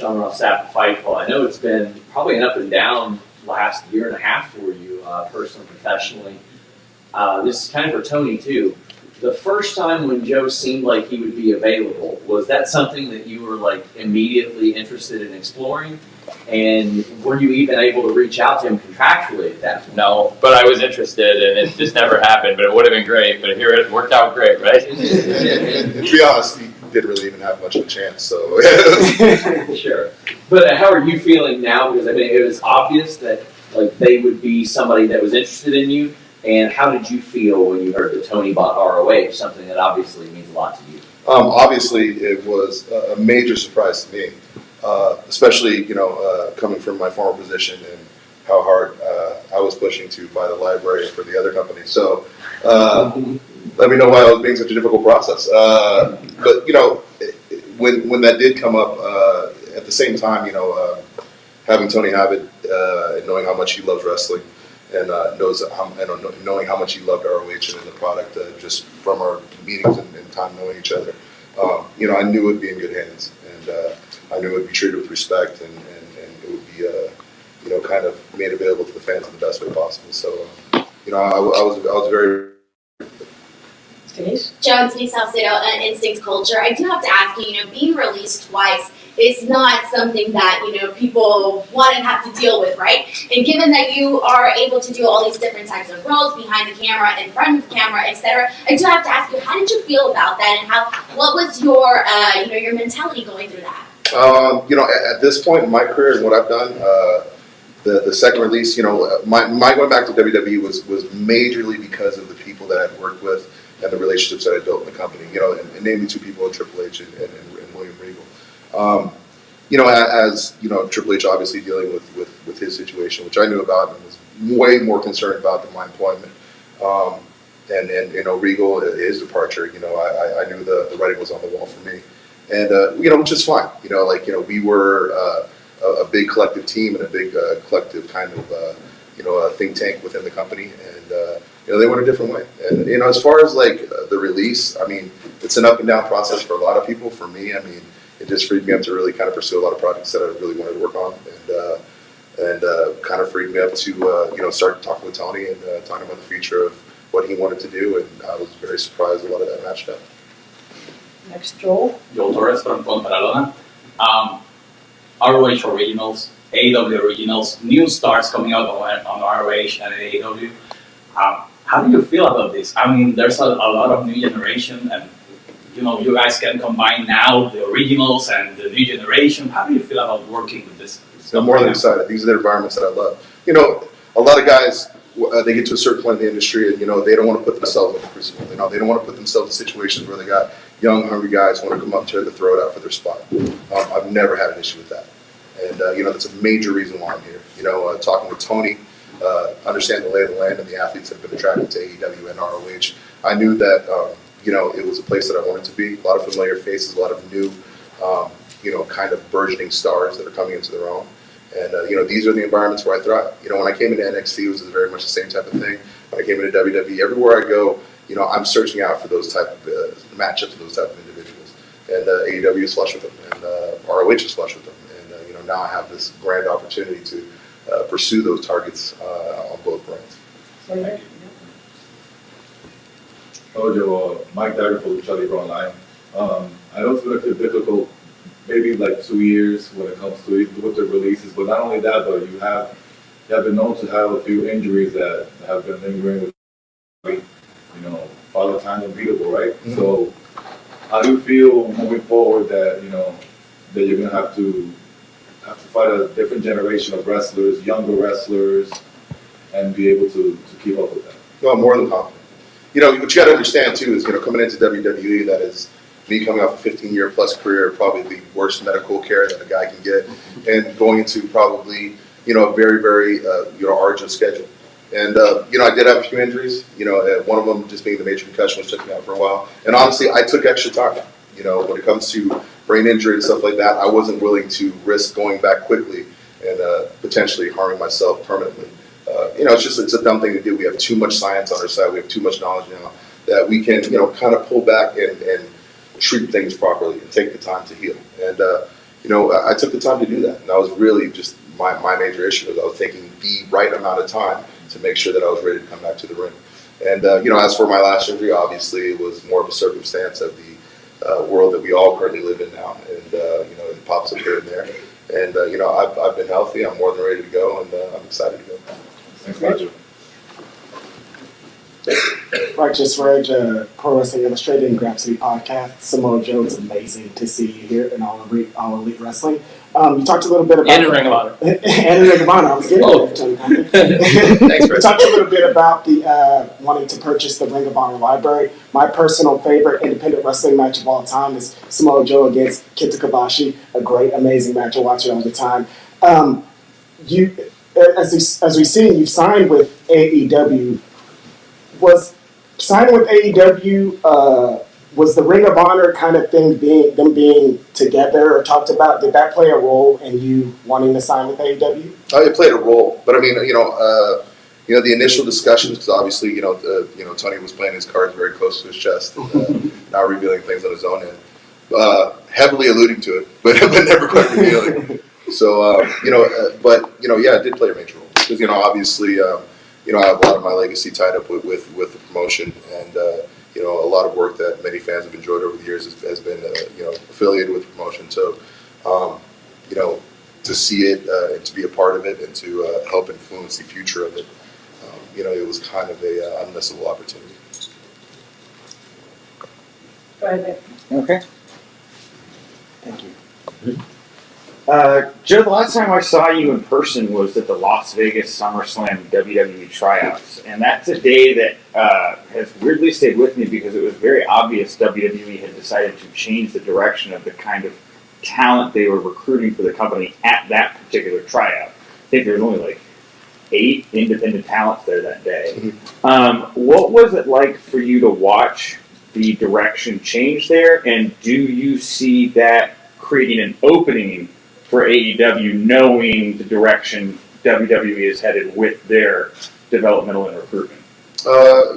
Sean Ross Sapp of Fightful. I know it's been probably an up and down last year and a half for you, personally, professionally. This is kind of for Tony too. The first time when Joe seemed like he would be available, was that something that you were like immediately interested in exploring? And were you even able to reach out to him contractually at that point? No, but I was interested, and it just never happened. But it would have been great. But here it worked out great, right? To be honest, he didn't really even have much of a chance. So Sure. But how are you feeling now? Because I mean, it was obvious that like they would be somebody that was interested in you. And how did you feel when you heard that Tony bought ROH? Something that obviously means a lot to you. obviously, it was a major surprise to me, especially coming from my former position and how hard I was pushing to buy the library for the other company. So let me know why it was being such a difficult process. But when that did come up, at the same time, having Tony have it and knowing how much he loves wrestling. And knowing how much he loved ROH and the product, just from our meetings and time knowing each other, I knew it would be in good hands, and I knew it would be treated with respect, and it would be, kind of made available to the fans in the best way possible. So, I was very. Denise? Joe, Denise Salcedo, Instinct Culture. I do have to ask you, being released twice is not something that, people want to have to deal with, right? And given that you are able to do all these different types of roles, behind the camera, in front of the camera, etc., I do have to ask you, how did you feel about that, and what was your, your mentality going through that? At this point in my career and what I've done, the second release, my going back to WWE was majorly because of the people that I'd worked with and the relationships that I built in the company, and namely two people, Triple H and William Regal. As Triple H obviously dealing with his situation, which I knew about and was way more concerned about than my employment. And Regal, his departure, I knew the writing was on the wall for me. And, which is fine. We were a big collective team and a big collective kind of, think tank within the company. And, they went a different way. And, as far as the release, I mean, it's an up and down process for a lot of people. For me, I mean, it just freed me up to really kind of pursue a lot of projects that I really wanted to work on, and kind of freed me up to start talking with Tony and talking about the future of what he wanted to do, and I was very surprised a lot of that matched up. Next, Joel. Joel Torres from Contralona. ROH Originals, AEW Originals, new stars coming out on ROH and AEW. How do you feel about this? I mean, there's a lot of new generation, and you guys can combine now the originals and the new generation. How do you feel about working with this? I'm more than excited. These are the environments that I love. A lot of guys, they get to a certain point in the industry, and they don't want to put themselves in the crucible. They don't want to put themselves in situations where they got young, hungry guys who want to come up to throw it out for their spot. I've never had an issue with that, and that's a major reason why I'm here. Talking with Tony, understanding the lay of the land and the athletes that have been attracted to AEW and ROH, I knew that it was a place that I wanted to be. A lot of familiar faces, a lot of new, kind of burgeoning stars that are coming into their own. And, these are the environments where I thrive. When I came into NXT, it was very much the same type of thing. When I came into WWE, everywhere I go, I'm searching out for those type of matchups with those type of individuals. And AEW is flush with them, and ROH is flush with them. And, now I have this grand opportunity to pursue those targets on both brands. Hello, Joe. Mike Dagger for Charlie Brown Line. I know it's been a bit difficult, maybe 2 years when it comes to it with the releases, but not only that, but you have been known to have a few injuries that have been lingering with Father Time's unbeatable, right? Mm-hmm. So how do you feel moving forward that that you're gonna have to fight a different generation of wrestlers, younger wrestlers, and be able to keep up with that? No, I'm more than confident. What you got to understand too is, coming into WWE, that is me coming off a 15-year plus career, probably the worst medical care that a guy can get, and going into probably, a very, very, arduous schedule. And, I did have a few injuries, one of them just being the major concussion, which took me out for a while. And honestly, I took extra time. When it comes to brain injury and stuff like that, I wasn't willing to risk going back quickly and potentially harming myself permanently. It's a dumb thing to do. We have too much science on our side. We have too much knowledge now that we can, kind of pull back and treat things properly and take the time to heal. And, I took the time to do that. And that was really just my major issue. Was I was taking the right amount of time to make sure that I was ready to come back to the ring. And, as for my last injury, obviously it was more of a circumstance of the world that we all currently live in now. And, it pops up here and there. And, I've been healthy. I'm more than ready to go, and I'm excited to go. Thanks much. Right, just read Pro Wrestling Illustrated and Grab City podcast. Samoa Joe, it's amazing to see you here in All Elite Wrestling. You talked a little bit about... And in Ring of Honor. And in Ring of Honor, I was getting there, Tony. Thanks, You talked a little bit about the wanting to purchase the Ring of Honor library. My personal favorite independent wrestling match of all time is Samoa Joe against Kenta Kobashi. A great, amazing match. I watch it all the time. As we see, you've signed with AEW. Was signing with AEW, was the Ring of Honor kind of thing being together or talked about, did that play a role in you wanting to sign with AEW? It played a role, but I mean, the initial discussions, because obviously, Tony was playing his cards very close to his chest, and not revealing things on his own end, heavily alluding to it, but never quite revealing. So, it did play a major role because, obviously, I have a lot of my legacy tied up with the promotion, and a lot of work that many fans have enjoyed over the years has been affiliated with the promotion. So, to see it and to be a part of it and to help influence the future of it, it was kind of a unmissable opportunity. Go ahead, Okay. Thank you. Joe, the last time I saw you in person was at the Las Vegas SummerSlam WWE tryouts, and that's a day that has weirdly stayed with me because it was very obvious WWE had decided to change the direction of the kind of talent they were recruiting for the company at that particular tryout. I think there was only like 8 independent talents there that day. What was it like for you to watch the direction change there, and do you see that creating an opening for AEW, knowing the direction WWE is headed with their developmental and recruitment?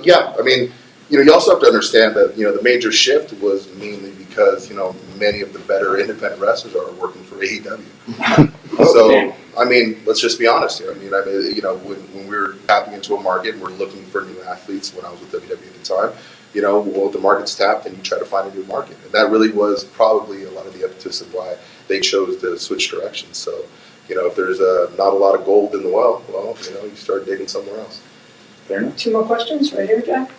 Yeah, I mean, you also have to understand that, the major shift was mainly because, many of the better independent wrestlers are working for AEW. So, I mean, let's just be honest here. I mean, when we're tapping into a market and we're looking for new athletes when I was with WWE at the time, the market's tapped and you try to find a new market. And that really was probably a lot of the impetus of why they chose to switch directions. So, if there's not a lot of gold in the well, you start digging somewhere else. Fair enough. 2 more questions, right here, Jack.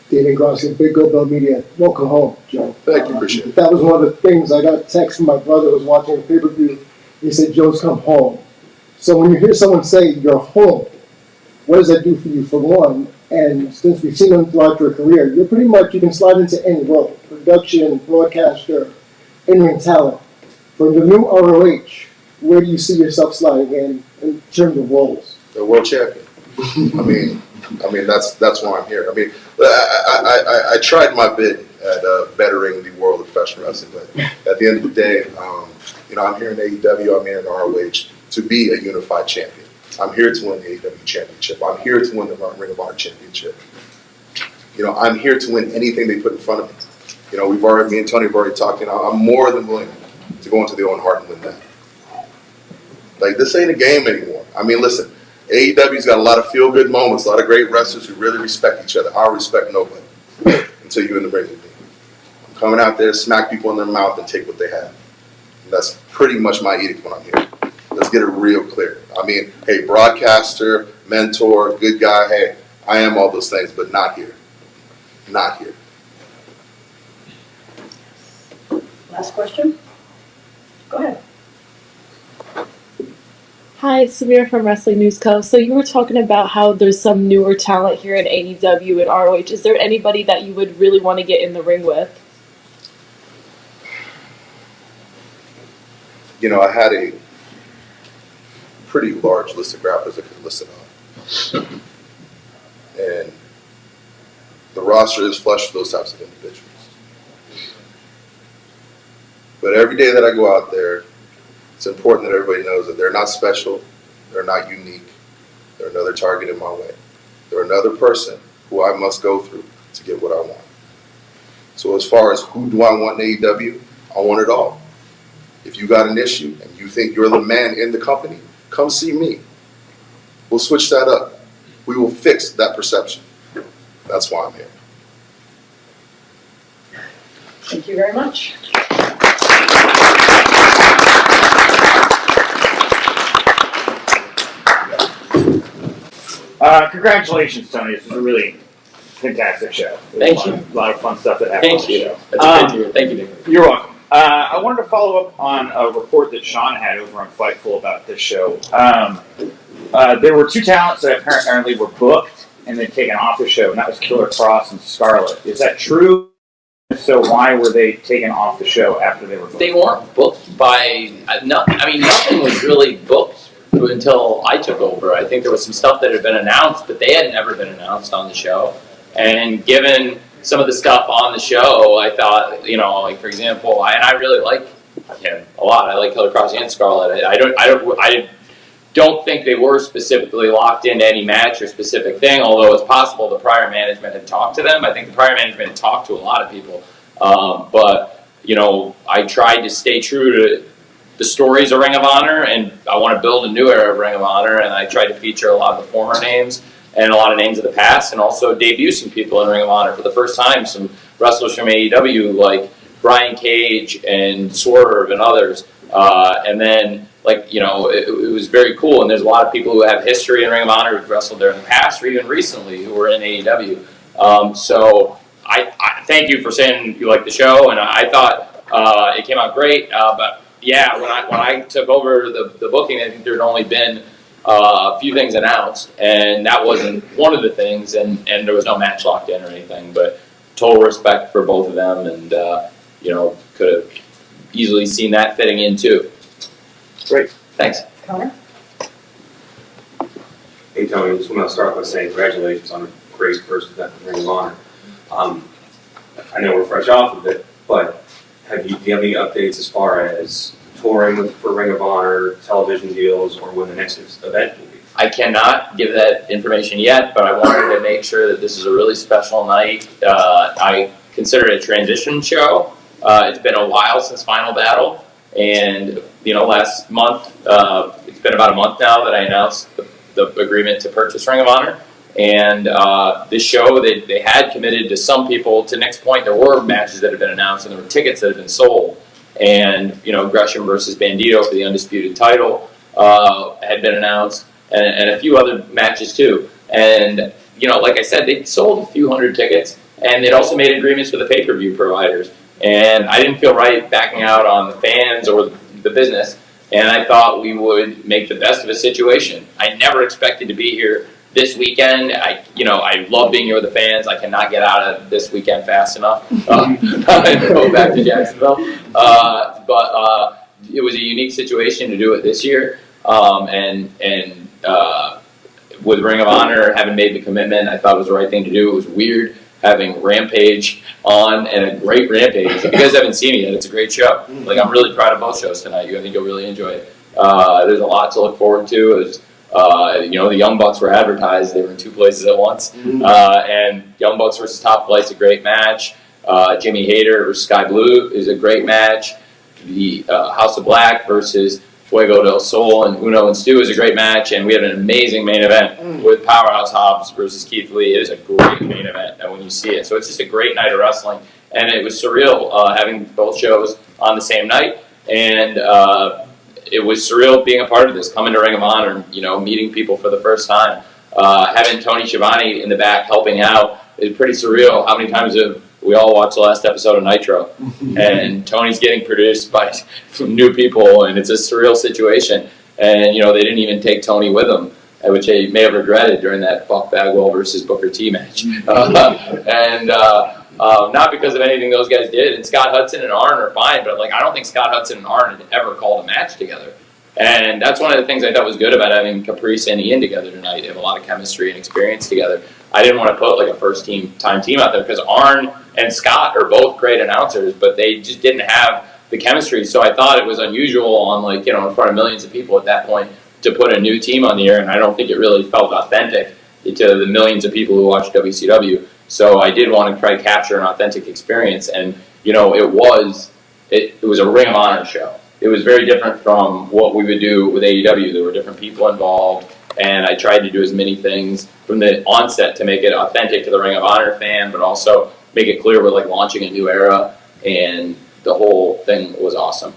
David Grossi, Big Go Bell Media. Welcome home, Joe. Thank you, appreciate it. That was one of the things I got a text from my brother who was watching a pay-per-view. He said, Joe's come home. So when you hear someone say you're home, what does that do for you, for one? And since we've seen them throughout your career, you can slide into any role, production, broadcaster, in-ring talent. For the new ROH, where do you see yourself sliding in terms of roles? The world champion. I mean that's why I'm here. I mean, I tried my bit at bettering the world of professional wrestling, but at the end of the day, I'm here in AEW, I'm here in ROH to be a unified champion. I'm here to win the AEW championship. I'm here to win the Ring of Honor championship. I'm here to win anything they put in front of me. Me and Tony have already talked. I'm more than willing to go into the Owen Hart and win that. Like, this ain't a game anymore. I mean, listen, AEW's got a lot of feel-good moments, a lot of great wrestlers who really respect each other. I don't respect nobody until you're in the ring with me. I'm coming out there to smack people in their mouth and take what they have. And that's pretty much my edict when I'm here. Let's get it real clear. I mean, hey, broadcaster, mentor, good guy, hey, I am all those things, but not here. Not here. Last question. Go ahead. Hi, Samir from Wrestling News Co. So you were talking about how there's some newer talent here in AEW and ROH. Is there anybody that you would really want to get in the ring with? I had a pretty large list of grapplers I could list it off. And the roster is flush with those types of individuals. But every day that I go out there, it's important that everybody knows that they're not special, they're not unique, they're another target in my way. They're another person who I must go through to get what I want. So as far as who do I want in AEW, I want it all. If you got an issue and you think you're the man in the company, come see me. We'll switch that up. We will fix that perception. That's why I'm here. Thank you very much. Congratulations, Tony. This was a really fantastic show. Thank you. A lot of fun stuff that happened on Thank the you. show. That's great to hear. Thank you, Nick. You're welcome. I wanted to follow up on a report that Sean had over on Fightful about this show. There were two talents that apparently were booked and then taken off the show, and that was Killer Cross and Scarlett. Is that true? If so, why were they taken off the show after they were booked? They weren't booked by, nothing was really booked until I took over. I think there was some stuff that had been announced, but they had never been announced on the show. And given some of the stuff on the show, I thought, like for example, I really like him a lot. I like Killer Cross and Scarlett. I don't think they were specifically locked into any match or specific thing, although it's possible the prior management had talked to them. I think the prior management had talked to a lot of people. But I tried to stay true to the stories of Ring of Honor, and I want to build a new era of Ring of Honor, and I tried to feature a lot of the former names and a lot of names of the past, and also debut some people in Ring of Honor for the first time, some wrestlers from AEW like Brian Cage and Swerve and others. And then, it was very cool, and there's a lot of people who have history in Ring of Honor who've wrestled there in the past or even recently who were in AEW. So I thank you for saying you liked the show, and I thought it came out great. But yeah, when I took over the booking, I think there had only been a few things announced, and that wasn't one of the things, and there was no match locked in or anything, but total respect for both of them, and could have easily seen that fitting in too. Great, thanks. Connor? Hey Tony, I just want to start by saying congratulations on a great first event in Ring of Honor. I know we're fresh off of it, but do you have any updates as far as touring for Ring of Honor, television deals, or when the next event will be? I cannot give that information yet, but I wanted to make sure that this is a really special night. I consider it a transition show. It's been a while since Final Battle, and last month, it's been about a month now that I announced the agreement to purchase Ring of Honor. And this show, they had committed to some people. To Nick's point, there were matches that had been announced, and there were tickets that had been sold. And Gresham versus Bandito for the undisputed title had been announced, and a few other matches too. And like I said, they'd sold a few hundred tickets, and they'd also made agreements with the pay-per-view providers. And I didn't feel right backing out on the fans or the business, and I thought we would make the best of a situation. I never expected to be here this weekend. I love being here with the fans. I cannot get out of this weekend fast enough and go back to Jacksonville. But it was a unique situation to do it this year, and with Ring of Honor having made the commitment, I thought it was the right thing to do. It was weird having Rampage on, and a great Rampage. If you guys haven't seen it yet, it's a great show. I'm really proud of both shows tonight. I think you'll really enjoy it. There's a lot to look forward to. It was, the Young Bucks were advertised. They were in two places at once. And Young Bucks versus Top Flight's a great match. Jimmy Hayter versus Sky Blue is a great match. The House of Black versus Fuego del Sol and Uno and Stu is a great match. And we had an amazing main event with Powerhouse Hobbs versus Keith Lee. It is a great main event when you see it. So it's just a great night of wrestling. And it was surreal having both shows on the same night. And it was surreal being a part of this, coming to Ring of Honor, meeting people for the first time. Having Tony Schiavone in the back helping out is pretty surreal. How many times have we all watched the last episode of Nitro? And Tony's getting produced by new people, and it's a surreal situation. And, they didn't even take Tony with them, which they may have regretted during that Buck Bagwell versus Booker T match. Not because of anything those guys did. And Scott Hudson and Arn are fine, but I don't think Scott Hudson and Arn had ever called a match together. And that's one of the things I thought was good about having Caprice and Ian together tonight. They have a lot of chemistry and experience together. I didn't want to put a first time team out there because Arn and Scott are both great announcers, but they just didn't have the chemistry. So I thought it was unusual on in front of millions of people at that point to put a new team on the air, and I don't think it really felt authentic to the millions of people who watch WCW. So I did want to try to capture an authentic experience, and it was it was a Ring of Honor show. It was very different from what we would do with AEW. There were different people involved, and I tried to do as many things from the onset to make it authentic to the Ring of Honor fan, but also make it clear we're like launching a new era, and the whole thing was awesome.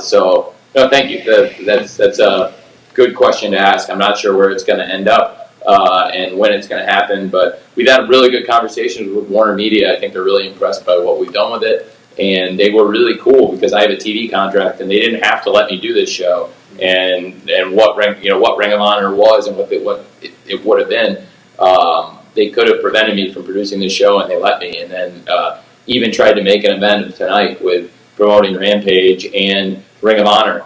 So, no, thank you. That's a good question to ask. I'm not sure where it's going to end up and when it's going to happen, but we've had really good conversations with Warner Media. I think they're really impressed by what we've done with it. And they were really cool because I have a TV contract, and they didn't have to let me do this show. And what Ring of Honor was and what it would have been. They could have prevented me from producing this show, and they let me. And then even tried to make an event tonight with promoting Rampage and Ring of Honor,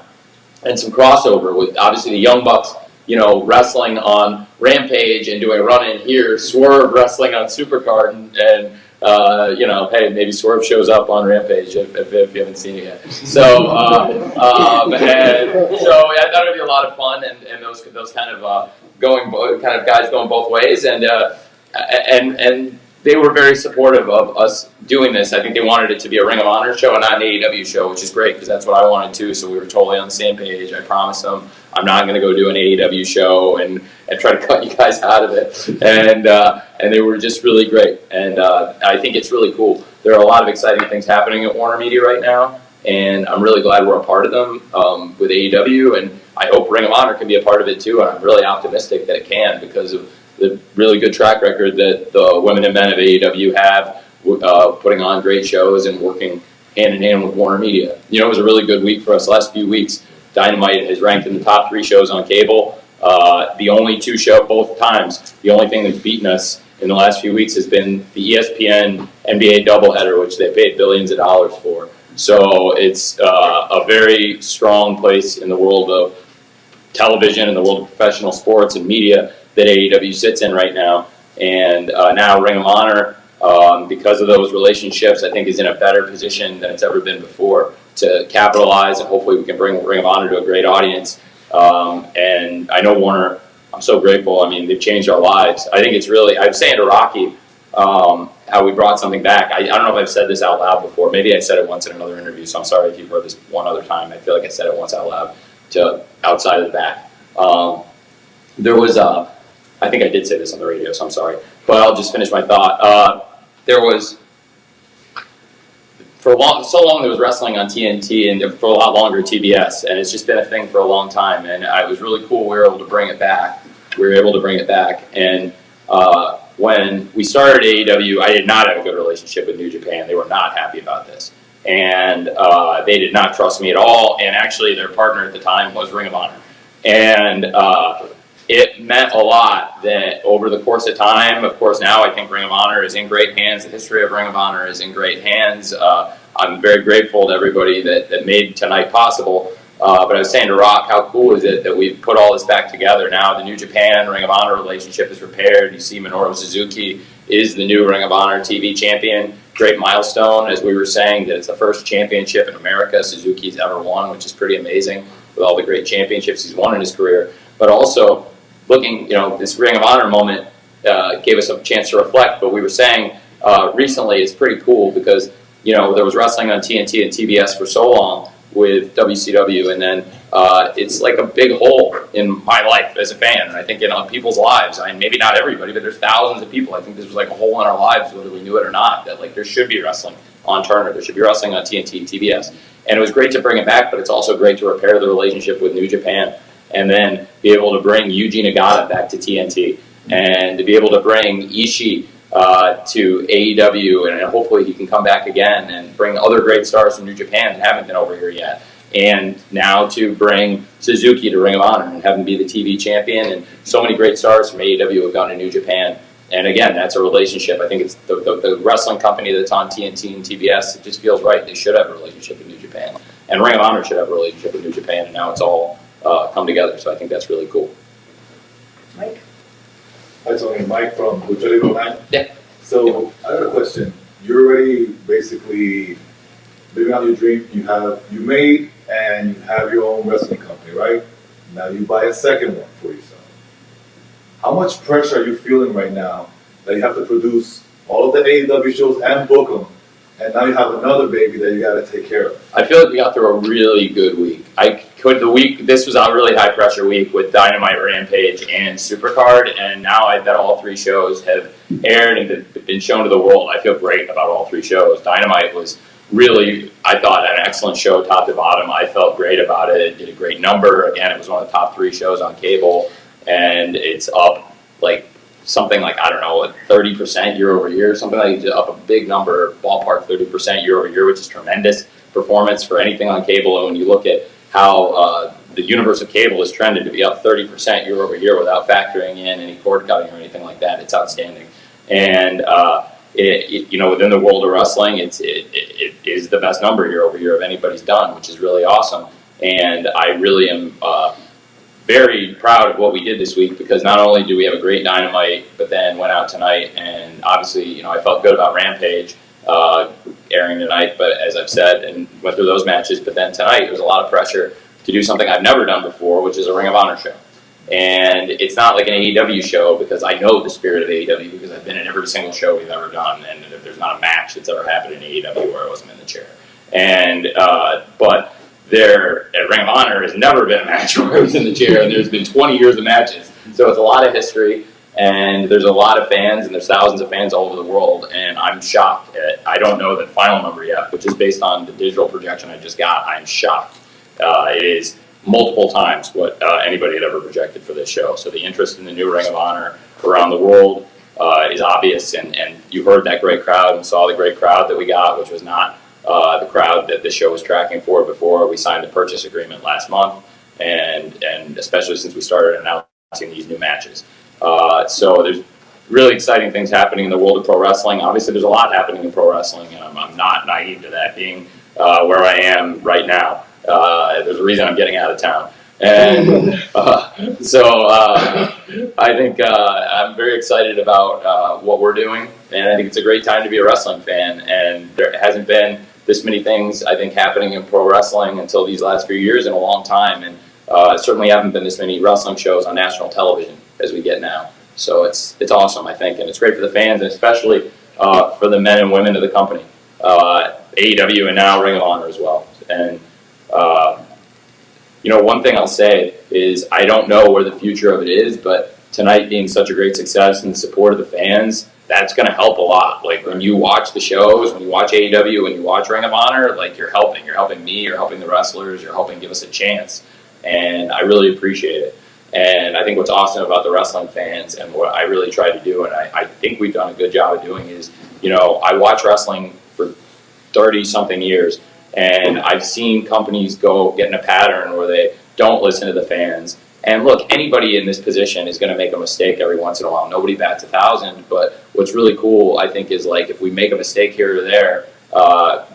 and some crossover with obviously the Young Bucks, wrestling on Rampage and doing a run in here, Swerve wrestling on Supercard, and hey, maybe Swerve shows up on Rampage if you haven't seen it yet. So, so I thought it'd be a lot of fun, and those kind of guys going both ways, and they were very supportive of us doing this. I think they wanted it to be a Ring of Honor show and not an AEW show, which is great because that's what I wanted too. So we were totally on the same page. I promised them I'm not going to go do an AEW show and try to cut you guys out of it. And they were just really great. And I think it's really cool. There are a lot of exciting things happening at Warner Media right now, and I'm really glad we're a part of them with AEW. And I hope Ring of Honor can be a part of it too. And I'm really optimistic that it can because of the really good track record that the women and men of AEW have, putting on great shows and working hand in hand with Warner Media. It was a really good week for us. The last few weeks, Dynamite has ranked in the top 3 shows on cable. The only 2 shows, both times, the only thing that's beaten us in the last few weeks has been the ESPN NBA doubleheader, which they paid billions of dollars for. So it's a very strong place in the world of television and the world of professional sports and media that AEW sits in right now. And now Ring of Honor, because of those relationships, I think is in a better position than it's ever been before to capitalize, and hopefully we can bring Ring of Honor to a great audience. And I know Warner, I'm so grateful. I mean, they've changed our lives. I think it's really, I was saying to Rocky how we brought something back. I don't know if I've said this out loud before. Maybe I said it once in another interview, so I'm sorry if you've heard this one other time. I feel like I said it once out loud to outside of the back. There was I think I did say this on the radio, so I'm sorry. But I'll just finish my thought. There was, so long there was wrestling on TNT, and for a lot longer TBS, and it's just been a thing for a long time. And it was really cool we were able to bring it back. And when we started AEW, I did not have a good relationship with New Japan. They were not happy about this. And they did not trust me at all. And actually their partner at the time was Ring of Honor. And it meant a lot that over the course of time, of course now I think Ring of Honor is in great hands. The history of Ring of Honor is in great hands. I'm very grateful to everybody that made tonight possible. But I was saying to Rock, how cool is it that we've put all this back together now? The New Japan Ring of Honor relationship is repaired. You see Minoru Suzuki is the new Ring of Honor TV champion. Great milestone, as we were saying, that it's the first championship in America Suzuki's ever won, which is pretty amazing with all the great championships he's won in his career. But also, looking, this Ring of Honor moment gave us a chance to reflect. But we were saying recently it's pretty cool because, there was wrestling on TNT and TBS for so long with WCW, and then it's like a big hole in my life as a fan, and I think in people's lives. I mean, maybe not everybody, but there's thousands of people. I think this was like a hole in our lives, whether we knew it or not, that like there should be wrestling on Turner, there should be wrestling on TNT, TBS. And it was great to bring it back, but it's also great to repair the relationship with New Japan, and then be able to bring Yuji Nagata back to TNT, and to be able to bring Ishii to AEW, and hopefully he can come back again and bring other great stars from New Japan that haven't been over here yet. And now to bring Suzuki to Ring of Honor and have him be the TV champion, and so many great stars from AEW have gone to New Japan. And again, that's a relationship. I think it's the wrestling company that's on TNT and TBS. It just feels right. They should have a relationship with New Japan, and Ring of Honor should have a relationship with New Japan. And now it's all come together. So I think that's really cool. Mike? Hi, Tony. Mike from Lucha Libre 9. Yeah. So I have a question. You're already basically living out your dream. You made and you have your own wrestling company, right? Now you buy a second one for yourself. How much pressure are you feeling right now that you have to produce all of the AEW shows and book them, and now you have another baby that you got to take care of. I feel like we got through a really good week. This was a really high pressure week with Dynamite, Rampage, and Supercard, and now that all three shows have aired and been shown to the world, I feel great about all three shows. Dynamite was really, I thought, an excellent show, top to bottom. I felt great about it. It did a great number. Again, it was one of the top three shows on cable, and it's up something like, I don't know, 30% year over year, something like up a big number, ballpark 30% year over year, which is tremendous performance for anything on cable. And when you look at how the universe of cable is trended to be up 30% year over year without factoring in any cord cutting or anything like that, it's outstanding. And within the world of wrestling, it is the best number year over year of anybody's done, which is really awesome. And I really am very proud of what we did this week, because not only do we have a great Dynamite, but then went out tonight, and obviously, I felt good about Rampage airing tonight, but as I've said, and went through those matches, but then tonight there was a lot of pressure to do something I've never done before, which is a Ring of Honor show. And it's not like an AEW show, because I know the spirit of AEW, because I've been in every single show we've ever done, and there's not a match that's ever happened in AEW where I wasn't in the chair. And but there at Ring of Honor has never been a match where I was in the chair, and there's been 20 years of matches. So it's a lot of history, and there's a lot of fans, and there's thousands of fans all over the world, and I'm shocked. I don't know the final number yet, which is based on the digital projection I just got. I'm shocked. It is multiple times what anybody had ever projected for this show. So the interest in the new Ring of Honor around the world is obvious, and you heard that great crowd and saw the great crowd that we got, which was not the crowd that the show was tracking for before we signed the purchase agreement last month, and especially since we started announcing these new matches. So there's really exciting things happening in the world of pro wrestling. Obviously, there's a lot happening in pro wrestling, and I'm not naive to that, being where I am right now. There's a reason I'm getting out of town. And I think I'm very excited about what we're doing, and I think it's a great time to be a wrestling fan. And there hasn't been this many things, I think, happening in pro wrestling until these last few years in a long time. And certainly haven't been this many wrestling shows on national television as we get now. So it's awesome, I think, and it's great for the fans, and especially for the men and women of the company, AEW and now Ring of Honor as well. And one thing I'll say is I don't know where the future of it is, but tonight being such a great success and the support of the fans, that's going to help a lot. Like when you watch the shows, when you watch AEW, when you watch Ring of Honor, like you're helping me, you're helping the wrestlers, you're helping give us a chance, and I really appreciate it. And I think what's awesome about the wrestling fans, and what I really try to do, and I think we've done a good job of doing, is, I watch wrestling for 30-something years, and I've seen companies go get in a pattern where they don't listen to the fans. And look, anybody in this position is going to make a mistake every once in a while. Nobody bats 1,000, but what's really cool, I think, is like if we make a mistake here or there,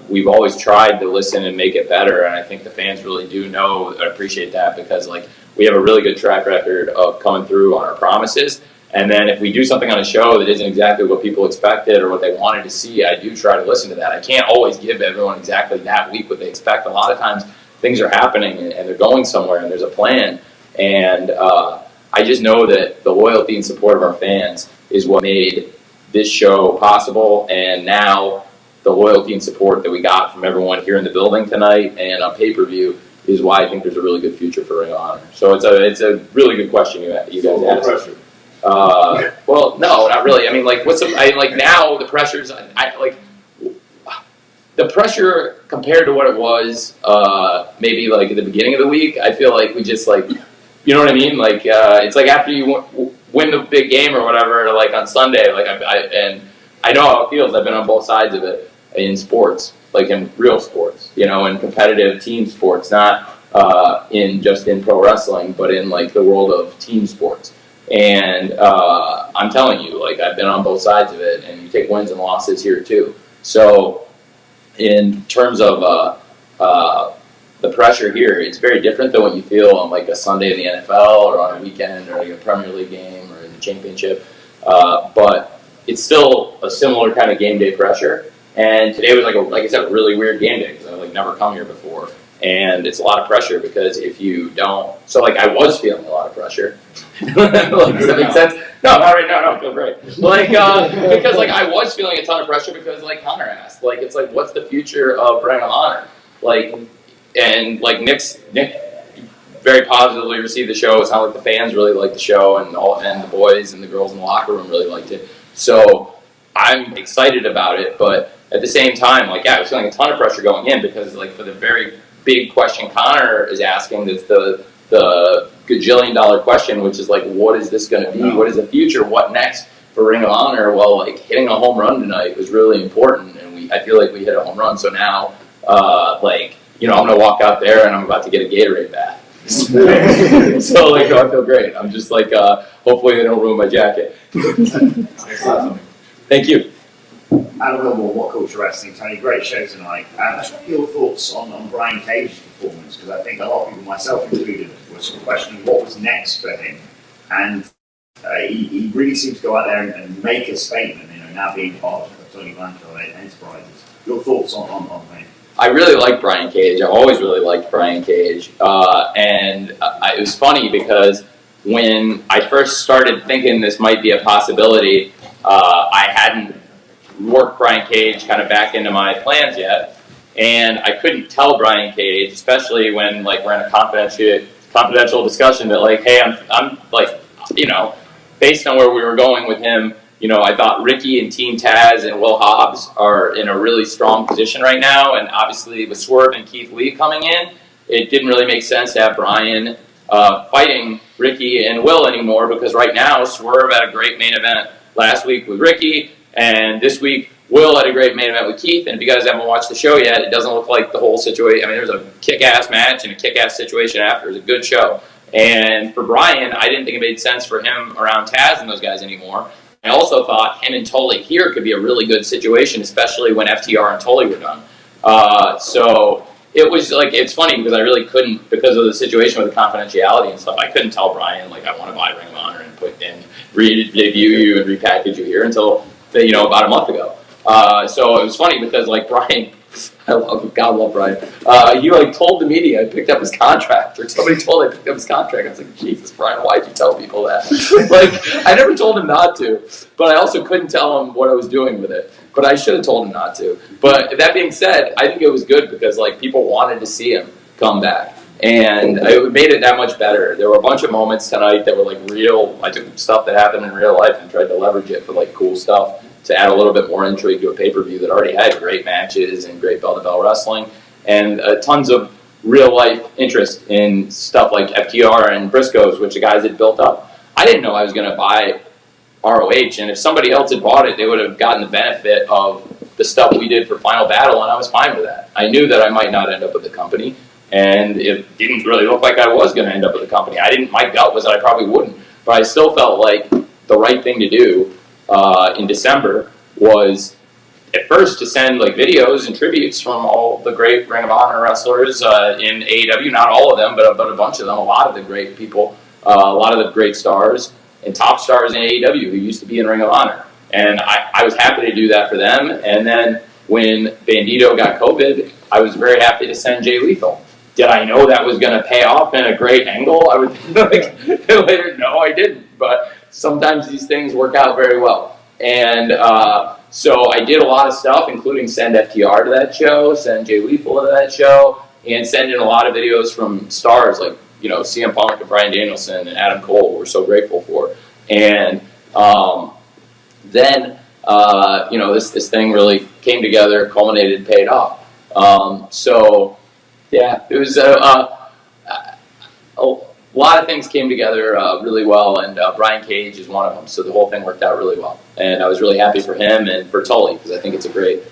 we've always tried to listen and make it better, and I think the fans really do know and appreciate that, because we have a really good track record of coming through on our promises. And then if we do something on a show that isn't exactly what people expected or what they wanted to see, I do try to listen to that. I can't always give everyone exactly that week what they expect. A lot of times things are happening and they're going somewhere and there's a plan. And I just know that the loyalty and support of our fans is what made this show possible. And now the loyalty and support that we got from everyone here in the building tonight and on pay-per-view is why I think there's a really good future for Ring of Honor. So it's a really good question you guys asked. Well, no, not really. I mean, now the pressure's, the pressure compared to what it was, maybe at the beginning of the week, I feel like we just you know what I mean? It's like after you win the big game or whatever, on Sunday, and I know how it feels. I've been on both sides of it in sports, in real sports, in competitive team sports, not in pro wrestling, but in the world of team sports. And I'm telling you, I've been on both sides of it, and you take wins and losses here too. So in terms of the pressure here, it's very different than what you feel on a Sunday in the NFL or on a weekend or a Premier League game or in the championship. But it's still a similar kind of game day pressure. And today was like I said, a really weird game day because I've never come here before. And it's a lot of pressure because if you don't, I was feeling a lot of pressure. Does that make sense? No, not right now. No, I feel great. Like, because like I was feeling a ton of pressure because like Connor asked, like it's like what's the future of Ring of Honor? Like, and like Nick very positively received the show. It sounded like the fans really liked the show, and the boys and the girls in the locker room really liked it. So I'm excited about it, but at the same time, like I was feeling a ton of pressure going in because like for the very big question Connor is asking, that's the gajillion-dollar question, which is like, what is this going to be? What is the future? What next for Ring of Honor? Well, like hitting a home run tonight was really important, and I feel like we hit a home run. So now, like, you know, I'm going to walk out there and I'm about to get a Gatorade bath. So like, I feel great. I'm just like, hopefully they don't ruin my jacket. Thank you. Adam Wilmore, What Culture Wrestling. Tony, great show tonight. Just what are your thoughts on Brian Cage's performance? Because I think a lot of people, myself included, were sort of questioning what was next for him. And he really seemed to go out there and make a statement, you know, now being part of Tony Blanchard Enterprises. Your thoughts on him? I really like Brian Cage. I've always really liked Brian Cage. And it was funny because when I first started thinking this might be a possibility, I hadn't worked Brian Cage kind of back into my plans yet. And I couldn't tell Brian Cage, especially when like we're in a confidential discussion, that like, hey, I'm like, you know, based on where we were going with him, you know, I thought Ricky and Team Taz and Will Hobbs are in a really strong position right now. And obviously with Swerve and Keith Lee coming in, it didn't really make sense to have Brian fighting Ricky and Will anymore, because right now Swerve had a great main event last week with Ricky, and this week Will had a great main event with Keith. And if you guys haven't watched the show yet, it doesn't look like the whole situation. I mean, there's a kick-ass match and a kick-ass situation after. It was a good show. And for Brian, I didn't think it made sense for him around Taz and those guys anymore. I also thought him and Tully here could be a really good situation, especially when FTR and Tully were done. So it was like, it's funny because I really couldn't, because of the situation with the confidentiality and stuff, I couldn't tell Brian, like, I want to buy Ring of Honor and put in, debut you and repackage you here until, you know, about a month ago. So it was funny because, like, Brian, God love Brian. He like told the media I picked up his contract, or somebody told I picked up his contract. I was like, Jesus, Brian, why'd you tell people that? Like, I never told him not to, but I also couldn't tell him what I was doing with it. But I should have told him not to. But that being said, I think it was good because like people wanted to see him come back, and it made it that much better. There were a bunch of moments tonight that were like real. I took stuff that happened in real life and tried to leverage it for like cool stuff, to add a little bit more intrigue to a pay-per-view that already had great matches and great bell-to-bell wrestling, and tons of real-life interest in stuff like FTR and Briscoes, which the guys had built up. I didn't know I was going to buy ROH, and if somebody else had bought it, they would have gotten the benefit of the stuff we did for Final Battle, and I was fine with that. I knew that I might not end up with the company, and it didn't really look like I was going to end up with the company. My gut was that I probably wouldn't, but I still felt like the right thing to do in December was at first to send like videos and tributes from all the great Ring of Honor wrestlers in AEW, not all of them, but a bunch of them, a lot of the great people, a lot of the great stars and top stars in AEW who used to be in Ring of Honor. And I was happy to do that for them. And then when Bandito got COVID, I was very happy to send Jay Lethal. Did I know that was going to pay off in a great angle? I would like later, no, I didn't. But sometimes these things work out very well. And so I did a lot of stuff, including send FTR to that show, send Jay Lethal to that show, and send in a lot of videos from stars like, you know, CM Punk and Bryan Danielson and Adam Cole, we're so grateful for. And then, you know, this thing really came together, culminated, paid off. So, yeah, it was a lot of things came together really well, and Brian Cage is one of them. So the whole thing worked out really well. And I was really happy for him and for Tully, because I think it's a great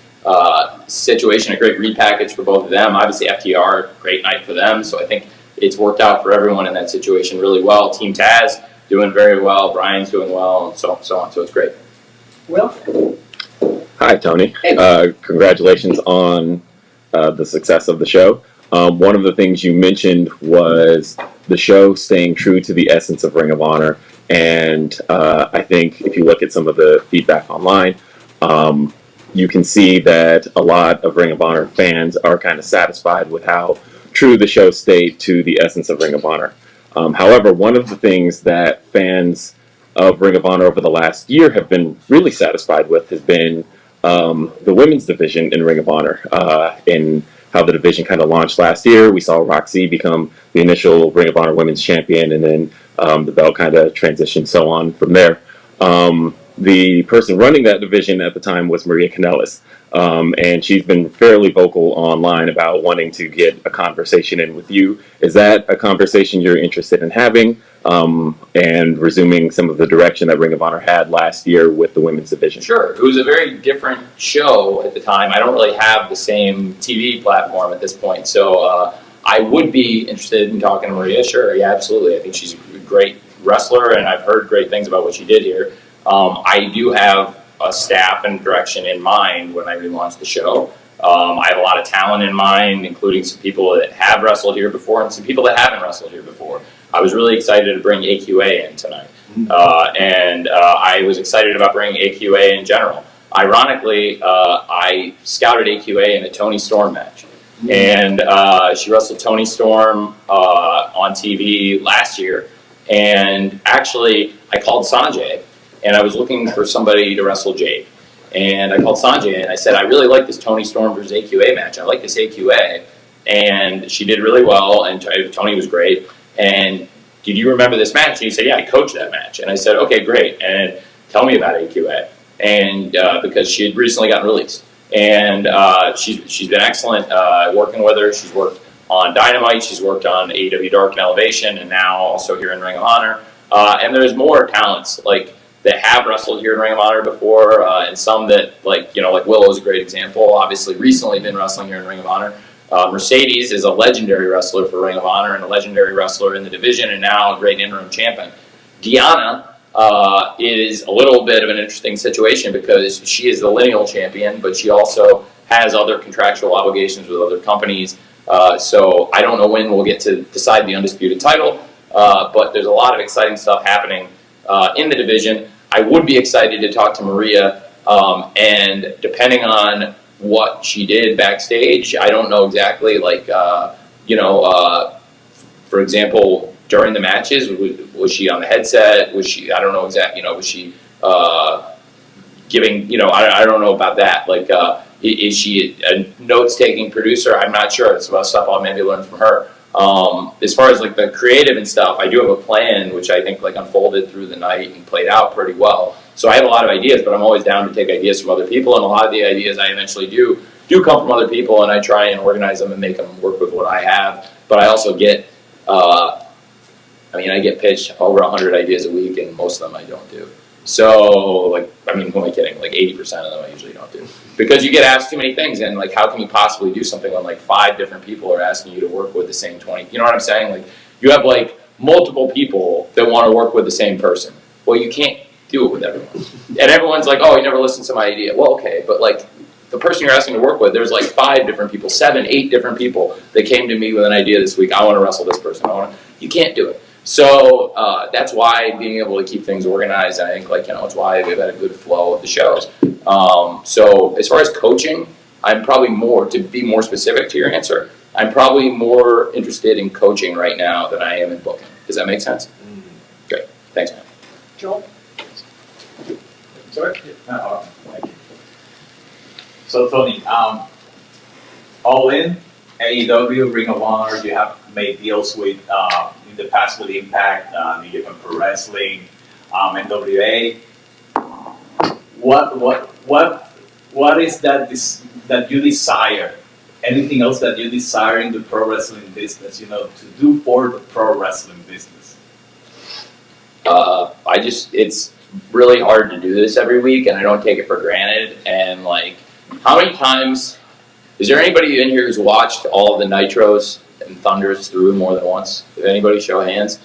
situation, a great repackage for both of them. Obviously, FTR, great night for them. So I think it's worked out for everyone in that situation really well. Team Taz doing very well. Brian's doing well, and so on. So it's great. Will? Hi, Tony. Hey. Congratulations on the success of the show. One of the things you mentioned was the show staying true to the essence of Ring of Honor. And I think if you look at some of the feedback online, you can see that a lot of Ring of Honor fans are kind of satisfied with how true the show stayed to the essence of Ring of Honor. However, one of the things that fans of Ring of Honor over the last year have been really satisfied with has been the women's division in Ring of Honor. In how the division kind of launched last year, we saw Roxy become the initial Ring of Honor Women's Champion, and then the belt kind of transitioned so on from there. The person running that division at the time was Maria Kanellis. And she's been fairly vocal online about wanting to get a conversation in with you. Is that a conversation you're interested in having and resuming some of the direction that Ring of Honor had last year with the women's division? Sure. It was a very different show at the time. I don't really have the same TV platform at this point. So I would be interested in talking to Maria. Sure. Yeah, absolutely. I think she's a great wrestler, and I've heard great things about what she did here. I do have a staff and direction in mind when I relaunched the show. I have a lot of talent in mind, including some people that have wrestled here before and some people that haven't wrestled here before. I was really excited to bring AQA in tonight. And I was excited about bringing AQA in general. Ironically, I scouted AQA in a Toni Storm match. And she wrestled Toni Storm on TV last year. And actually, I called Sanjay, and I was looking for somebody to wrestle Jade. And I called Sanjay, and I said, I really like this Toni Storm versus AQA match. I like this AQA. And she did really well, and Toni was great. And did you remember this match? And he said, yeah, I coached that match. And I said, okay, great. And tell me about AQA. And because she had recently gotten released. And she's been excellent working with her. She's worked on Dynamite. She's worked on AEW Dark and Elevation, and now also here in Ring of Honor. And there's more talents that have wrestled here in Ring of Honor before, and some that, like Willow's a great example, obviously recently been wrestling here in Ring of Honor. Mercedes is a legendary wrestler for Ring of Honor and a legendary wrestler in the division, and now a great interim champion. Deanna is a little bit of an interesting situation because she is the lineal champion, but she also has other contractual obligations with other companies. So I don't know when we'll get to decide the undisputed title, but there's a lot of exciting stuff happening in the division. I would be excited to talk to Maria, and depending on what she did backstage, I don't know exactly, for example, during the matches, was she on the headset? Was she, I don't know exactly, was she giving, I don't know about that. Is she a notes-taking producer? I'm not sure. It's about stuff I'll maybe learn from her. As far as the creative and stuff, I do have a plan which I think unfolded through the night and played out pretty well. So I have a lot of ideas, but I'm always down to take ideas from other people, and a lot of the ideas I eventually do come from other people, and I try and organize them and make them work with what I have. But I also get, I get pitched over 100 ideas a week, and most of them I don't do. So, who am I kidding? 80% of them I usually don't do. Because you get asked too many things, and how can you possibly do something when 5 different people are asking you to work with the same 20? You know what I'm saying? You have multiple people that want to work with the same person. Well, you can't do it with everyone. And everyone's oh, you never listened to my idea. Well, okay, but the person you're asking to work with, there's 5 different people, 7, 8 different people that came to me with an idea this week. I want to wrestle this person. You can't do it. So that's why being able to keep things organized, I think, it's why we've had a good flow of the shows. So as far as coaching, I'm probably to be more specific to your answer, I'm probably more interested in coaching right now than I am in booking. Does that make sense? Great. Thanks, man. Joel? Sorry? Thank you. So, Tony, all in, AEW, Ring of Honor, you have made deals with, in the past with Impact, New Japan Pro Wrestling, NWA. What is that you desire? Anything else that you desire in the pro wrestling business, to do for the pro wrestling business? It's really hard to do this every week, and I don't take it for granted. And how many times, is there anybody in here who's watched all of the Nitros and Thunders through more than once? Did anybody show hands?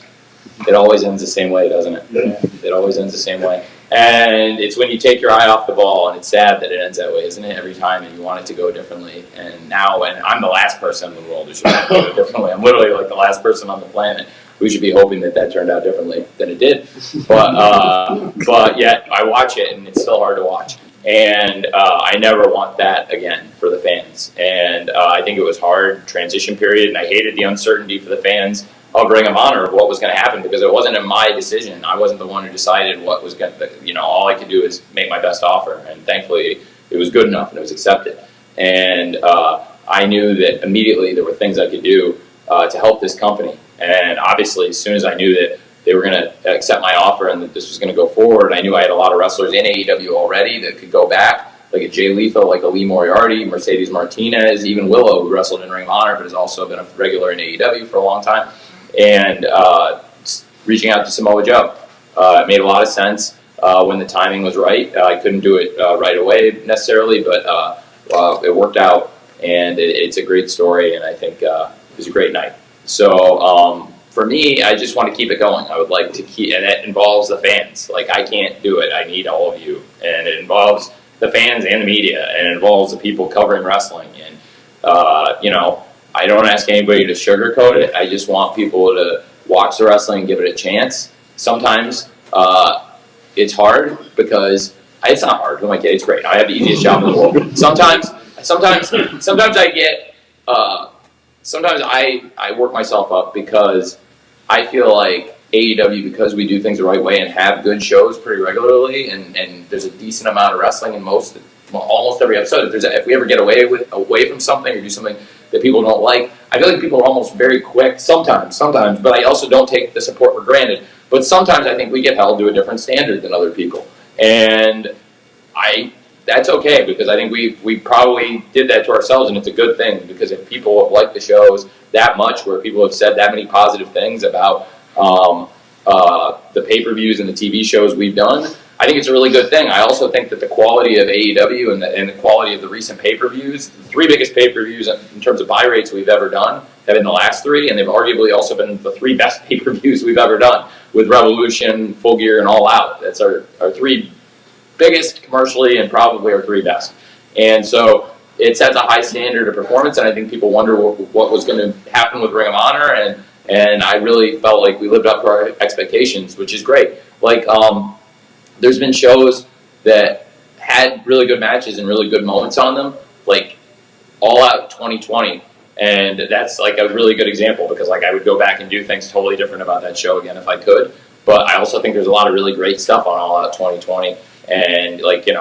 It always ends the same way, doesn't it? Yeah. It always ends the same way. And it's when you take your eye off the ball, and it's sad that it ends that way, isn't it? Every time, and you want it to go differently. And now, and I'm the last person in the world who should have it go differently. I'm literally the last person on the planet who should be hoping that turned out differently than it did. But yet, I watch it, and it's still hard to watch. And I never want that again for the fans. And I think it was hard transition period, and I hated the uncertainty for the fans of Ring of Honor of what was going to happen, because it wasn't my decision. I wasn't the one who decided what was going to, all I could do is make my best offer, and thankfully it was good enough and it was accepted. And I knew that immediately there were things I could do to help this company. And obviously, as soon as I knew that they were going to accept my offer and that this was going to go forward, I knew I had a lot of wrestlers in AEW already that could go back, like a Jay Lethal, like a Lee Moriarty, Mercedes Martinez, even Willow, who wrestled in Ring of Honor but has also been a regular in AEW for a long time. And reaching out to Samoa Joe. It made a lot of sense when the timing was right. I couldn't do it right away necessarily, but it worked out, and it's a great story, and I think it was a great night. So for me, I just want to keep it going. I would like to keep, and that involves the fans. Like, I can't do it. I need all of you, and it involves the fans and the media, and it involves the people covering wrestling. And I don't ask anybody to sugarcoat it. I just want people to watch the wrestling and give it a chance. Sometimes it's hard because it's not hard. Who am I kidding? It's great. I have the easiest job in the world. Sometimes I get. Sometimes I work myself up because I feel like AEW, because we do things the right way and have good shows pretty regularly, and there's a decent amount of wrestling in almost every episode. If we ever get away from something or do something that people don't like, I feel like people are almost very quick. Sometimes, but I also don't take the support for granted. But sometimes I think we get held to a different standard than other people, and that's okay, because I think we probably did that to ourselves, and it's a good thing, because if people have liked the shows that much, where people have said that many positive things about the pay-per-views and the TV shows we've done, I think it's a really good thing. I also think that the quality of AEW and the quality of the recent pay-per-views, the 3 biggest pay-per-views in terms of buy rates we've ever done, have been the last 3, and they've arguably also been the 3 best pay-per-views we've ever done, with Revolution, Full Gear, and All Out. That's our 3 biggest commercially, and probably our 3 best. And so it sets a high standard of performance, and I think people wonder what was going to happen with Ring of Honor, and I really felt like we lived up to our expectations, which is great. Like, there's been shows that had really good matches and really good moments on them, like All Out 2020, and that's like a really good example, because like I would go back and do things totally different about that show again if I could. But I also think there's a lot of really great stuff on All Out 2020. And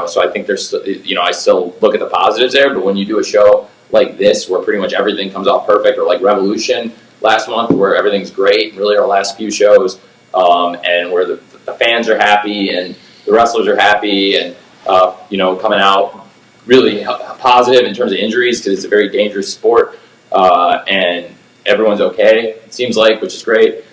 so I think there's, I still look at the positives there, but when you do a show like this, where pretty much everything comes off perfect, or like Revolution last month, where everything's great, really our last few shows, and where the fans are happy and the wrestlers are happy, and coming out really positive in terms of injuries, because it's a very dangerous sport, and everyone's okay, it seems like, which is great.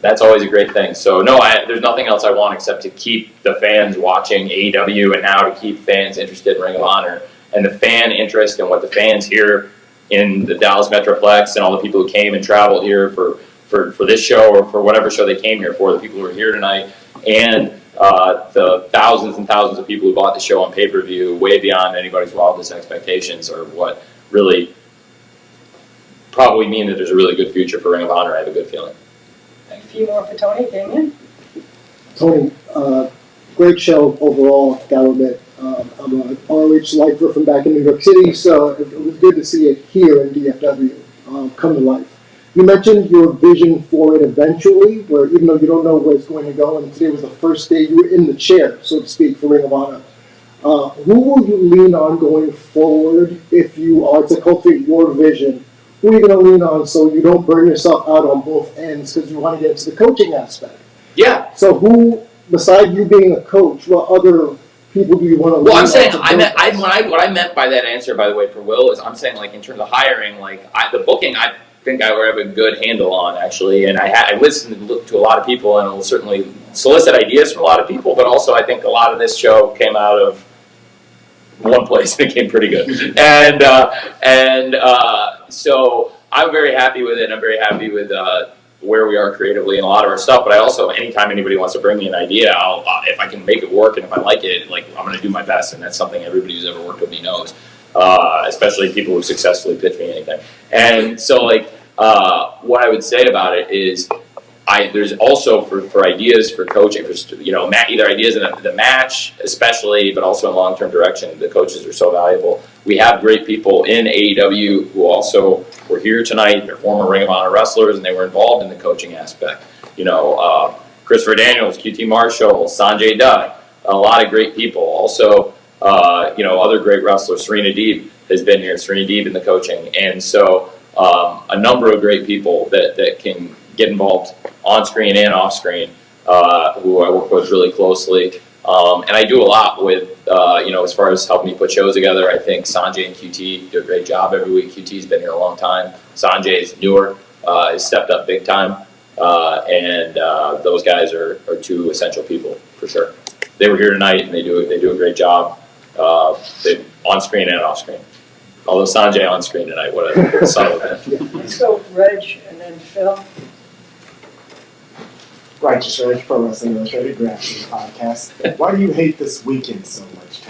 That's always a great thing. So no, there's nothing else I want except to keep the fans watching AEW, and now to keep fans interested in Ring of Honor, and the fan interest and what the fans here in the Dallas Metroplex, and all the people who came and traveled here for this show, or for whatever show they came here for, the people who are here tonight, and the thousands and thousands of people who bought the show on pay-per-view, way beyond anybody's wildest expectations, are what really probably mean that there's a really good future for Ring of Honor. I have a good feeling. A few more for Tony. Damien? Tony, great show overall, gotta admit. I'm a ROH lifer from back in New York City, so it was good to see it here in DFW come to life. You mentioned your vision for it eventually, where even though you don't know where it's going to go, and today was the first day you were in the chair, so to speak, for Ring of Honor. Who will you lean on going forward if you are to cultivate your vision? Who are you going to lean on so you don't burn yourself out on both ends, because you want to get into the coaching aspect? Yeah. So who, besides you being a coach, what other people do you want to lean on? Well, I'm saying, what I meant by that answer, by the way, for Will, is I'm saying, like, in terms of hiring, like, the booking, I think I would have a good handle on, actually, and I listened to a lot of people, and will certainly solicit ideas from a lot of people, but also I think a lot of this show came out of one place that came pretty good. So I'm very happy with it, and I'm very happy with where we are creatively in a lot of our stuff, but I also, anytime anybody wants to bring me an idea, I'll if I can make it work, and if I like it, like, I'm going to do my best, and that's something everybody who's ever worked with me knows, especially people who successfully pitch me anything. And so, like, what I would say about it is, there's also for ideas for coaching, for either ideas in the match, especially, but also in long-term direction. The coaches are so valuable. we have great people in AEW who also were here tonight. They're former Ring of Honor wrestlers, and they were involved in the coaching aspect. Christopher Daniels, QT Marshall, Sanjay Dutt, a lot of great people. Also, other great wrestlers. Serena Deeb has been here. Serena Deeb in the coaching, and so a number of great people that can get involved on screen and off screen, who I work with really closely. And I do a lot with, as far as helping me put shows together. I think Sanjay and QT do a great job every week. QT's been here a long time. Sanjay is newer, has stepped up big time. And those guys are two essential people for sure. They were here tonight, and they do a great job, on screen and off screen. Although Sanjay on screen tonight, what a son of a bitch. Let's go with Reg and then Phil. Righteous Reg, Pro Wrestling Illustrated, Gresham podcast. Why do you hate this weekend so much,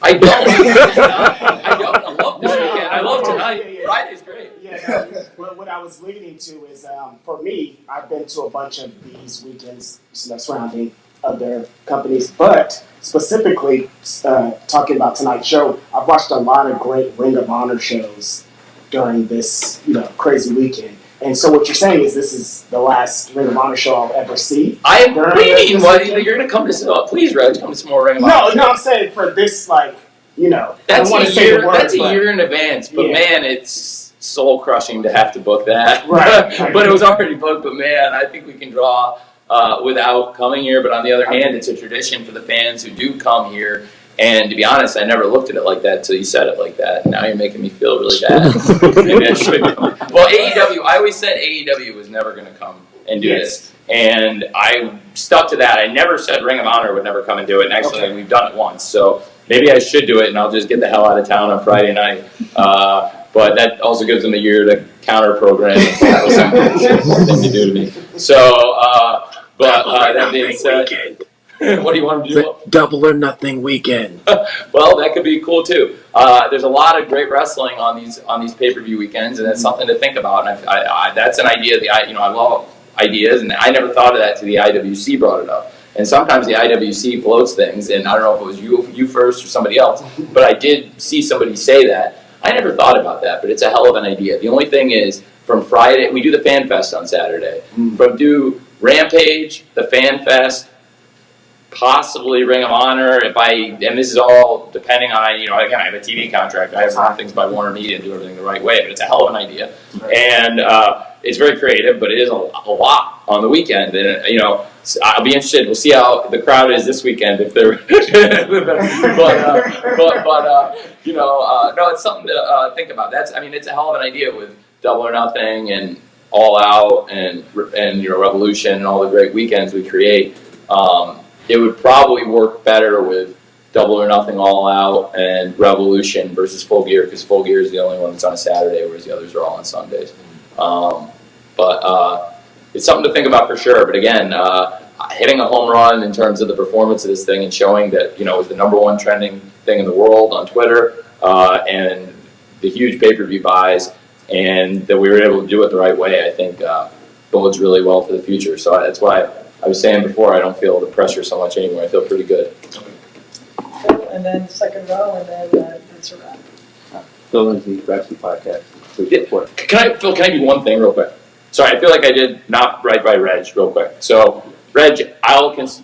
I don't. I love this weekend. I love tonight. Friday's great. Yeah, what I was leading to is, for me, I've been to a bunch of these weekends surrounding other companies, but specifically talking about tonight's show, I've watched a lot of great Ring of Honor shows during this, crazy weekend. And so what you're saying is this is the last Ring of Honor show I'll ever see? What do you mean? You're going to come to please, Reg, come to some more Ring of Honor. No, I'm saying for this, that's a year in advance, but man, it's soul crushing to have to book that. Right. But it was already booked, but man, I think we can draw without coming here. But on the other hand, it's a tradition for the fans who do come here. And to be honest, I never looked at it like that until you said it like that. Now you're making me feel really bad. Maybe I should. Well, AEW, I always said AEW was never going to come and do this. And I stuck to that. I never said Ring of Honor would never come and do it. And actually, we've done it once. So maybe I should do it, and I'll just get the hell out of town on Friday night. But that also gives them a year to counter-program something to do to me. So, that being said... What do you want to do? Double or nothing weekend. Well, that could be cool too. There's a lot of great wrestling on these pay-per-view weekends, and that's something to think about. And that's an idea. I love ideas, and I never thought of that till the IWC brought it up. And sometimes the IWC floats things, and I don't know if it was you first or somebody else, but I did see somebody say that. I never thought about that, but it's a hell of an idea. The only thing is, from Friday, we do the Fan Fest on Saturday. From do Rampage, the Fan Fest, possibly Ring of Honor, and this is all depending on, again, I have a TV contract, I have to run things by Warner Media and do everything the right way, but it's a hell of an idea. And it's very creative, but it is a lot on the weekend, and I'll be interested, we'll see how the crowd is this weekend, if they're, no, it's something to think about. It's a hell of an idea with Double or Nothing and All Out and Revolution and all the great weekends we create. It would probably work better with Double or Nothing, All Out, and Revolution versus Full Gear, because Full Gear is the only one that's on a Saturday, whereas the others are all on Sundays. But it's something to think about for sure. But again, hitting a home run in terms of the performance of this thing and showing that, it was the #1 trending thing in the world on Twitter, and the huge pay-per-view buys, and that we were able to do it the right way, I think bodes really well for the future. So that's why I was saying before, I don't feel the pressure so much anymore. I feel pretty good. Phil, and then second row, and then that's a wrap. Phil Lindsay, Gresham podcast. Phil, can I do one thing real quick? Sorry, I feel like I did not right by Reg real quick. So, Reg,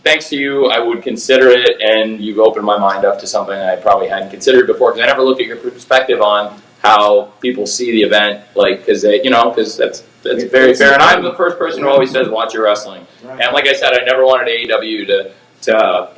thanks to you, I would consider it, and you've opened my mind up to something I probably hadn't considered before, because I never looked at your perspective on how people see the event, because that's very fair. And I'm the first person who always says, watch your wrestling. Right. And like I said, I never wanted AEW to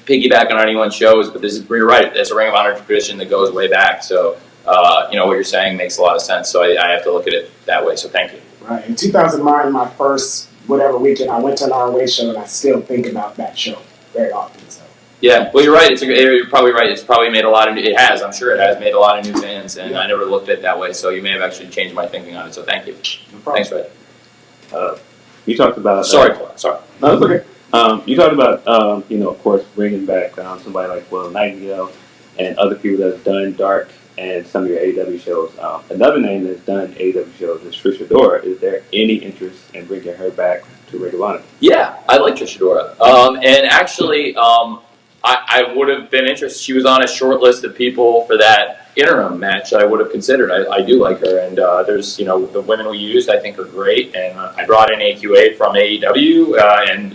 piggyback on anyone's shows, but you're right. It's a Ring of Honor tradition that goes way back. So, what you're saying makes a lot of sense. So I have to look at it that way. So thank you. Right. In 2009, my first weekend, I went to an ROH show, and I still think about that show very often. So. Yeah, well, you're right. You're probably right. It's probably made I'm sure it has made a lot of new fans, and I never looked at it that way. So you may have actually changed my thinking on it. So thank you. No Thanks, Red. You talked about. Sorry. No, it's okay. You talked about, of course, bringing back somebody like Will Nightingale and other people that's done Dark and some of your AEW shows. Another name that's done AEW shows is Trish Adora. Is there any interest in bringing her back to Ring of Honor? Yeah, I like Trish Adora. And actually, I would have been interested. She was on a short list of people for that interim match that I would have considered. I do like her, and there's the women we used I think are great, and I brought in AQA from AEW, and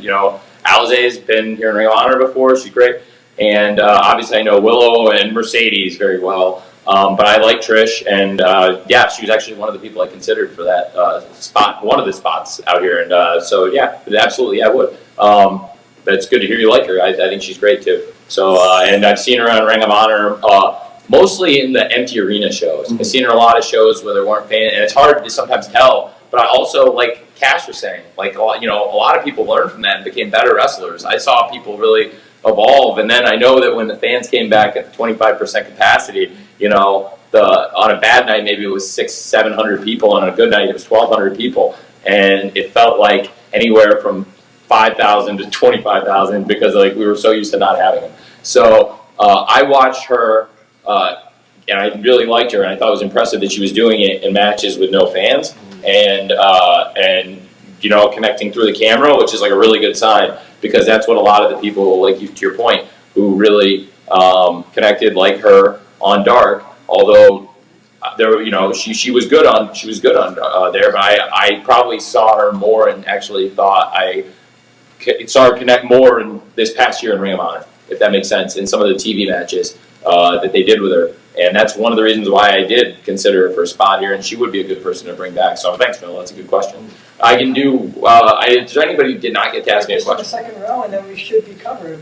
Alize's been here in Ring of Honor before. She's great, and obviously I know Willow and Mercedes very well. But I like Trish, and she was actually one of the people I considered for that spot, one of the spots out here, and so yeah, absolutely I would. But it's good to hear you like her. I think she's great too. So and I've seen her on Ring of Honor, mostly in the empty arena shows. I've seen her a lot of shows where there weren't fans, and it's hard to sometimes tell. But I also, like Cash was saying, like a lot of people learned from that and became better wrestlers. I saw people really evolve, and then I know that when the fans came back at the 25% capacity, on a bad night maybe it was 600-700 people, on a good night it was 1,200 people, and it felt like anywhere from 5,000 to 25,000 because we were so used to not having them. So I watched her, and I really liked her, and I thought it was impressive that she was doing it in matches with no fans, and connecting through the camera, which is like a really good sign, because that's what a lot of the people, like you, to your point, who really connected like her on Dark. Although there, she was good on there, but I probably saw her more and actually thought I saw her connect more in this past year in Ring of Honor, if that makes sense, in some of the TV matches that they did with her. And that's one of the reasons why I did consider her for a spot here, and she would be a good person to bring back. So thanks, Phil. That's a good question. I can do. Is there anybody who did not get to ask me a question? The second row, and then we should be covered.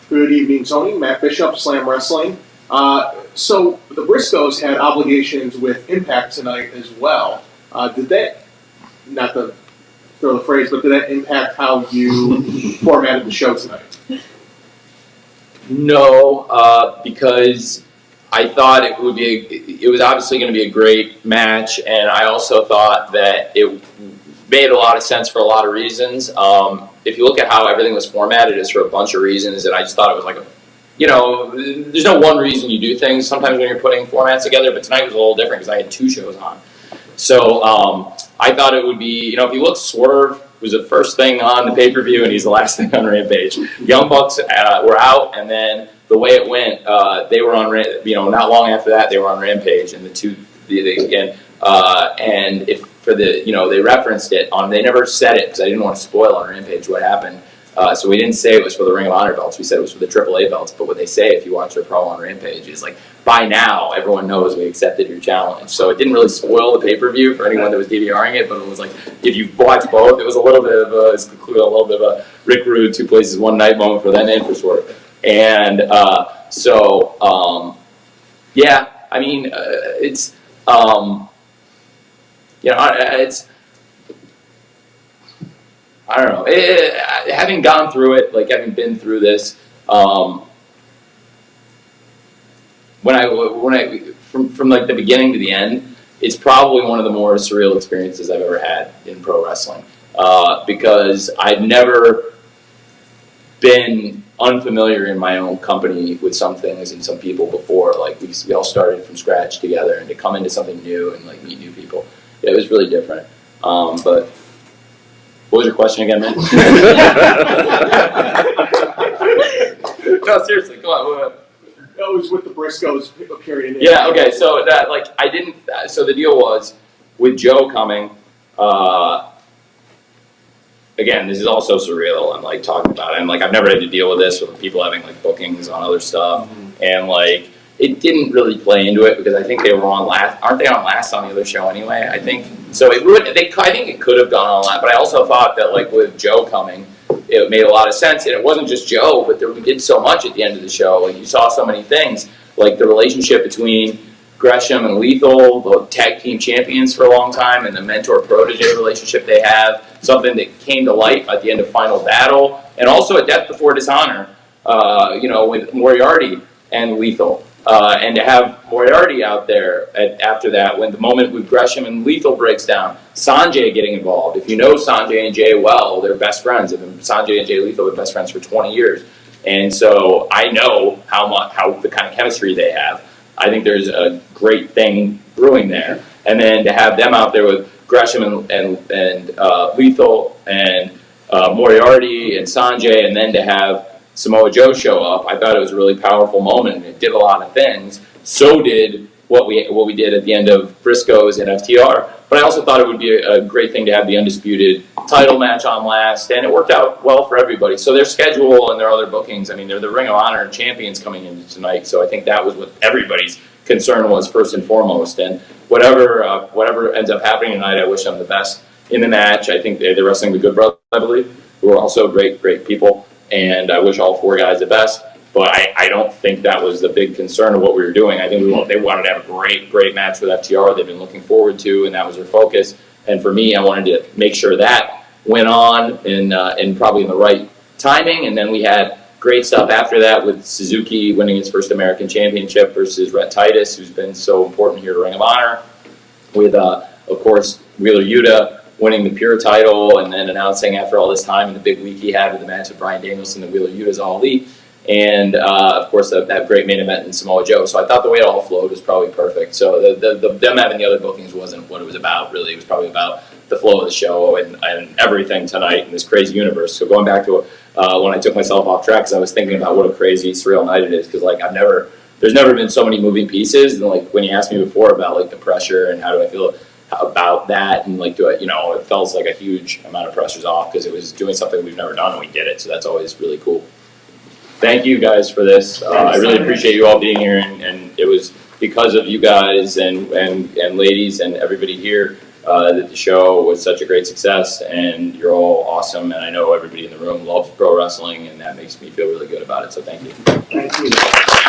Good evening, Tony. Matt Bishop, Slam Wrestling. So the Briscoes had obligations with Impact tonight as well. Did that, not to throw the phrase, but did that impact how you formatted the show tonight? No, because I thought it was obviously going to be a great match, and I also thought that it made a lot of sense for a lot of reasons. If you look at how everything was formatted, it's for a bunch of reasons, and I just thought it was like there's no one reason you do things sometimes when you're putting formats together, but tonight was a little different because I had two shows on. So I thought it would be, if you look, Swerve was the first thing on the pay-per-view, and he's the last thing on Rampage. Young Bucks were out, and then the way it went, they were on, not long after that, they were on Rampage, and and if for the, they referenced it on, they never said it because I didn't want to spoil on Rampage what happened. So we didn't say it was for the Ring of Honor belts. We said it was for the AAA belts. But what they say, if you watch their pro on Rampage, is like, by now, everyone knows we accepted your challenge. So it didn't really spoil the pay-per-view for anyone that was DVRing it. But it was like, if you watch both, it was a little bit of a Rick Rude, two places, one night moment for them and for Swerve. And yeah, I mean, it's, it's, I don't know. Having gone through it, like having been through this, when I from like the beginning to the end, it's probably one of the more surreal experiences I've ever had in pro wrestling, because I've never been unfamiliar in my own company with some things and some people before. Like we all started from scratch together, and to come into something new and like meet new people, it was really different. But what was your question again, man? No, seriously, come on. That was with the Briscoes period. Yeah, okay, so that, like, I didn't, so the deal was, with Joe coming, again, this is also surreal, I'm, like, talking about it, and, like, I've never had to deal with this, with people having, like, bookings on other stuff, and, like, it didn't really play into it, because I think they were on last, aren't they on last on the other show anyway, I think, so it would, I think it could have gone on last, but I also thought that, like, with Joe coming, it made a lot of sense, and it wasn't just Joe, but we did so much at the end of the show. Like, you saw so many things, like the relationship between Gresham and Lethal, the tag team champions for a long time, and the mentor-protege relationship they have, something that came to light at the end of Final Battle, and also at Death Before Dishonor, with Moriarty and Lethal. And to have Moriarty out there after that, when the moment with Gresham and Lethal breaks down, Sanjay getting involved. If you know Sanjay and Jay well, they're best friends. Sanjay and Jay Lethal were best friends for 20 years. And so I know how the kind of chemistry they have. I think there's a great thing brewing there. And then to have them out there with Gresham and Lethal and Moriarty and Sanjay, and then to have Samoa Joe show up. I thought it was a really powerful moment, and it did a lot of things. So did what we did at the end of Briscoes and FTR. But I also thought it would be a great thing to have the undisputed title match on last, and it worked out well for everybody. So their schedule and their other bookings, I mean, they're the Ring of Honor champions coming into tonight, so I think that was what everybody's concern was first and foremost. And whatever ends up happening tonight, I wish them the best in the match. I think they're wrestling the Good Brothers, I believe, who are also great people, and I wish all four guys the best. But I don't think that was the big concern of what we were doing. I think they wanted to have a great match with FTR they've been looking forward to, and that was their focus. And for me, I wanted to make sure that went on in probably in the right timing. And then we had great stuff after that with Suzuki winning his first American Championship versus Rhett Titus, who's been so important here to Ring of Honor. With, of course, Wheeler Yuta winning the Pure title and then announcing after all this time and the big week he had with the match with Bryan Danielson that Wheeler Yuta's All Elite. And, of course, that great main event in Samoa Joe. So I thought the way it all flowed was probably perfect. So them having the other bookings wasn't what it was about, really. It was probably about the flow of the show and everything tonight in this crazy universe. So going back to when I took myself off track, because I was thinking about what a crazy, surreal night it is. Because, like, there's never been so many moving pieces. And, like, when you asked me before about, like, the pressure and how do I feel about that, and, like, it felt like a huge amount of pressure's off because it was doing something we've never done and we did it. So that's always really cool. Thank you guys for this. I really appreciate you all being here, and it was because of you guys and ladies and everybody here that the show was such a great success, and you're all awesome, and I know everybody in the room loves pro wrestling, and that makes me feel really good about it, so thank you. Thank you.